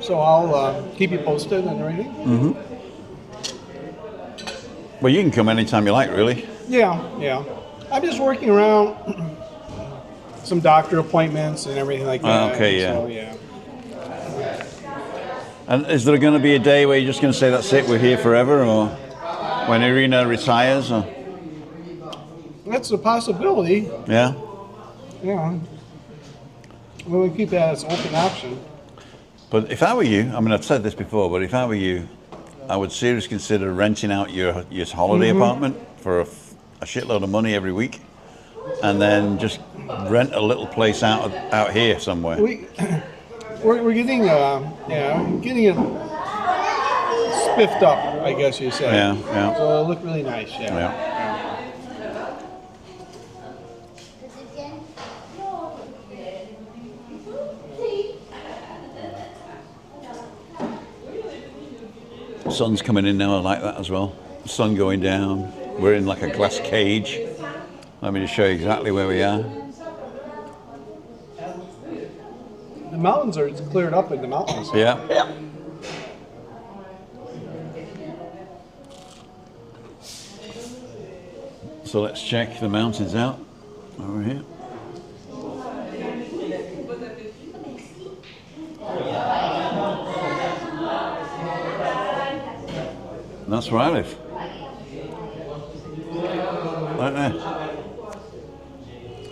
So I'll keep you posted and everything.
Well, you can come anytime you like, really.
Yeah. I'm just working around some doctor appointments and everything like that.
Okay, yeah.
So, yeah.
And is there going to be a day where you're just going to say, that's it, we're here forever, or when Irina retires? Or?
That's a possibility.
Yeah?
Yeah. We'll keep that as an open option.
But if I were you, I mean, I've said this before, but if I were you, I would seriously consider renting out your holiday apartment for a shitload of money every week, and then just rent a little place out here somewhere.
We're getting getting it spiffed up, I guess you say.
Yeah.
So it'll look really nice. Yeah.
Sun's coming in now, I like that as well. Sun going down. We're in like a glass cage. Let me just show you exactly where we are.
The mountains are cleared up in the mountains.
Yeah. So let's check the mountains out over here. And that's where I live. Right there.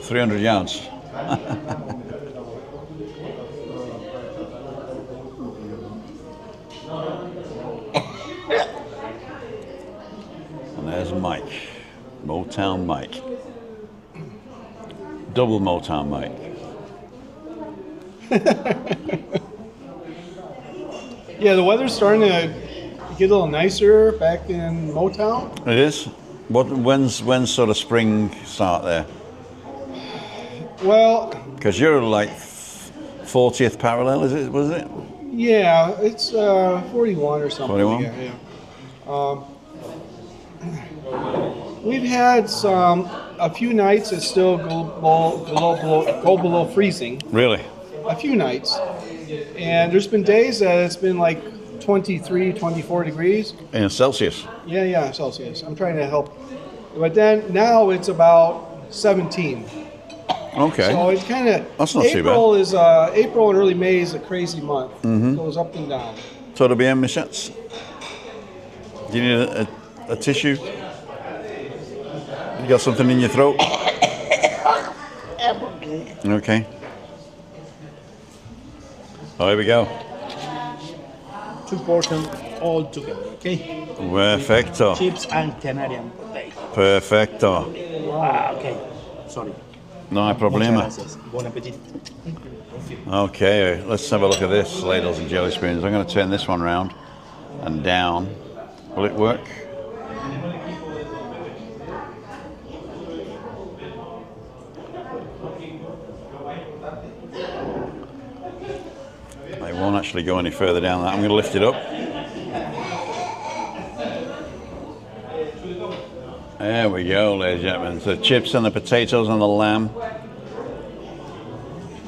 300 yards. And there's Mike. Motown Mike. Double Motown Mike.
Yeah, the weather's starting to get a little nicer back in Motown.
It is? When's sort of spring start there?
Well,
Because you're like 40th parallel, was it?
yeah, it's 41 or something.
41?
Yeah. We've had a few nights that still go below freezing.
Really?
A few nights. And there's been days that it's been like 23, 24 degrees.
In Celsius?
Yeah, Celsius. I'm trying to help. But then now it's about 17.
Okay.
So it's kind of,
That's not too
bad. April and early May is a crazy month. It goes up and down.
So to be in Michets. Do you need a tissue? You got something in your throat? Okay. Oh, here we go.
2 portions all together, okay?
Perfecto.
Chips and Canadian potato.
Perfecto.
Okay. Sorry.
No hay problema.
Muchas gracias. Bon appetit.
Okay, let's have a look at this, ladles and jelly spoons. I'm going to turn this one round and down. Will it work? I won't actually go any further down that. I'm going to lift it up. There we go, ladies and gentlemen. So chips and the potatoes and the lamb.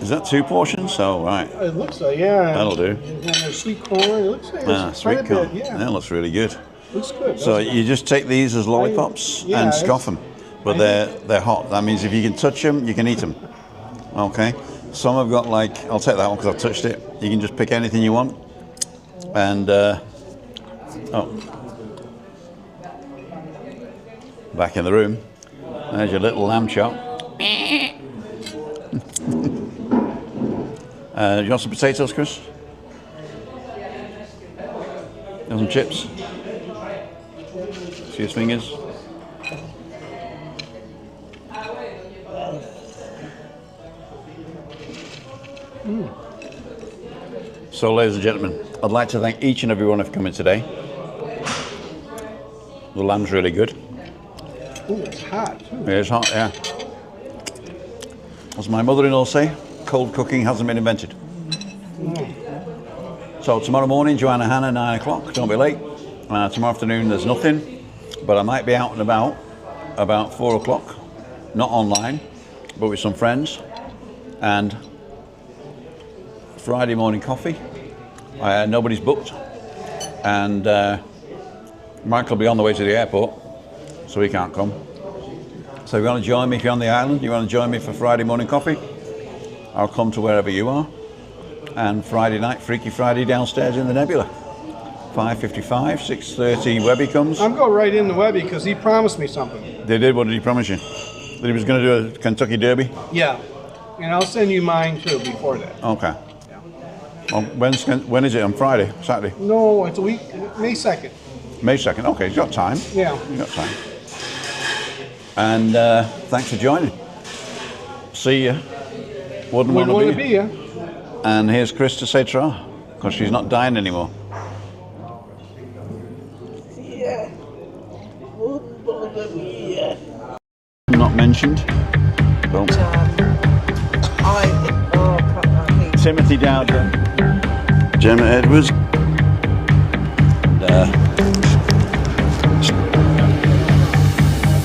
Is that 2 portions? Oh, right.
It looks like, yeah.
That'll do.
And there's sweet corn. It looks like it's
Sweet
quite a
corn.
bit, yeah.
That looks really good.
Looks good.
So
doesn't it?
you just take these as lollipops
yeah,
and scoff them, but
I
they're hot. That means if you can touch them, you can eat them. Okay. Some have got like, I'll take that one because I've touched it. You can just pick anything you want, and back in the room. There's your little lamb chop. You want some potatoes, Chris? You want some chips? See his fingers? So, ladies and gentlemen, I'd like to thank each and every one for coming today. The lamb's really good.
Ooh, it's hot too.
It's hot, yeah. As my mother-in-law say, cold cooking hasn't been invented. So tomorrow morning, Joanna Hannah, 9 o'clock, don't be late. Tomorrow afternoon, there's nothing, but I might be out and about 4 o'clock, not online, but with some friends. And Friday morning coffee, nobody's booked. And Mike will be on the way to the airport, so he can't come. So if you want to join me, if you're on the island, you want to join me for Friday morning coffee, I'll come to wherever you are. And Friday night, Freaky Friday downstairs in the Nebula. 5:55, 6:30, Webby comes.
I'm going right into Webby because he promised me something.
They did, what did he promise you? That he was going to do a Kentucky Derby?
Yeah. And I'll send you mine too before that.
Okay. Well, when is it? On Friday? Saturday?
No, it's a week, May 2nd.
May 2nd. Okay, you've got time.
Yeah.
You've got time. And thanks for joining. See you. Wouldn't want to be
here.
And here's Chris to say tra, because she's not dying anymore.
Yeah. Wouldn't bother me, yeah.
Not mentioned. Well, Timothy Dowden, Gemma Edwards, and,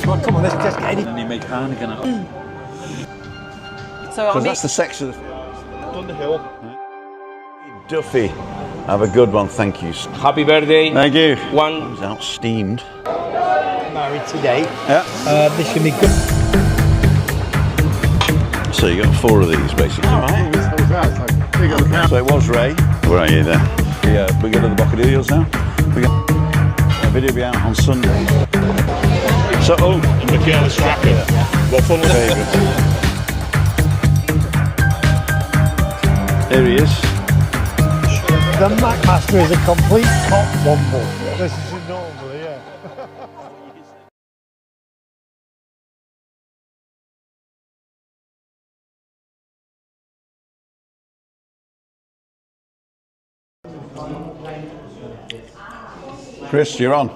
Well, come on, let's just get any.
And you make Heineken out.
So I'll
because
meet.
that's the sex of the
Underhill.
Duffy. Have a good one, thank you.
Happy birthday.
Thank you.
One.
He's out steamed.
Married today.
Yeah.
This can be good.
So you got 4 of these basically. All right. So it was Ray. Where are you there? Yeah, we go to the Bocadillos now. We got a video be out on Sunday. So,
And the careless racket. What fun was it?
There he is.
The Macmaster is a complete cop womble. This is normal, yeah.
Chris, you're on.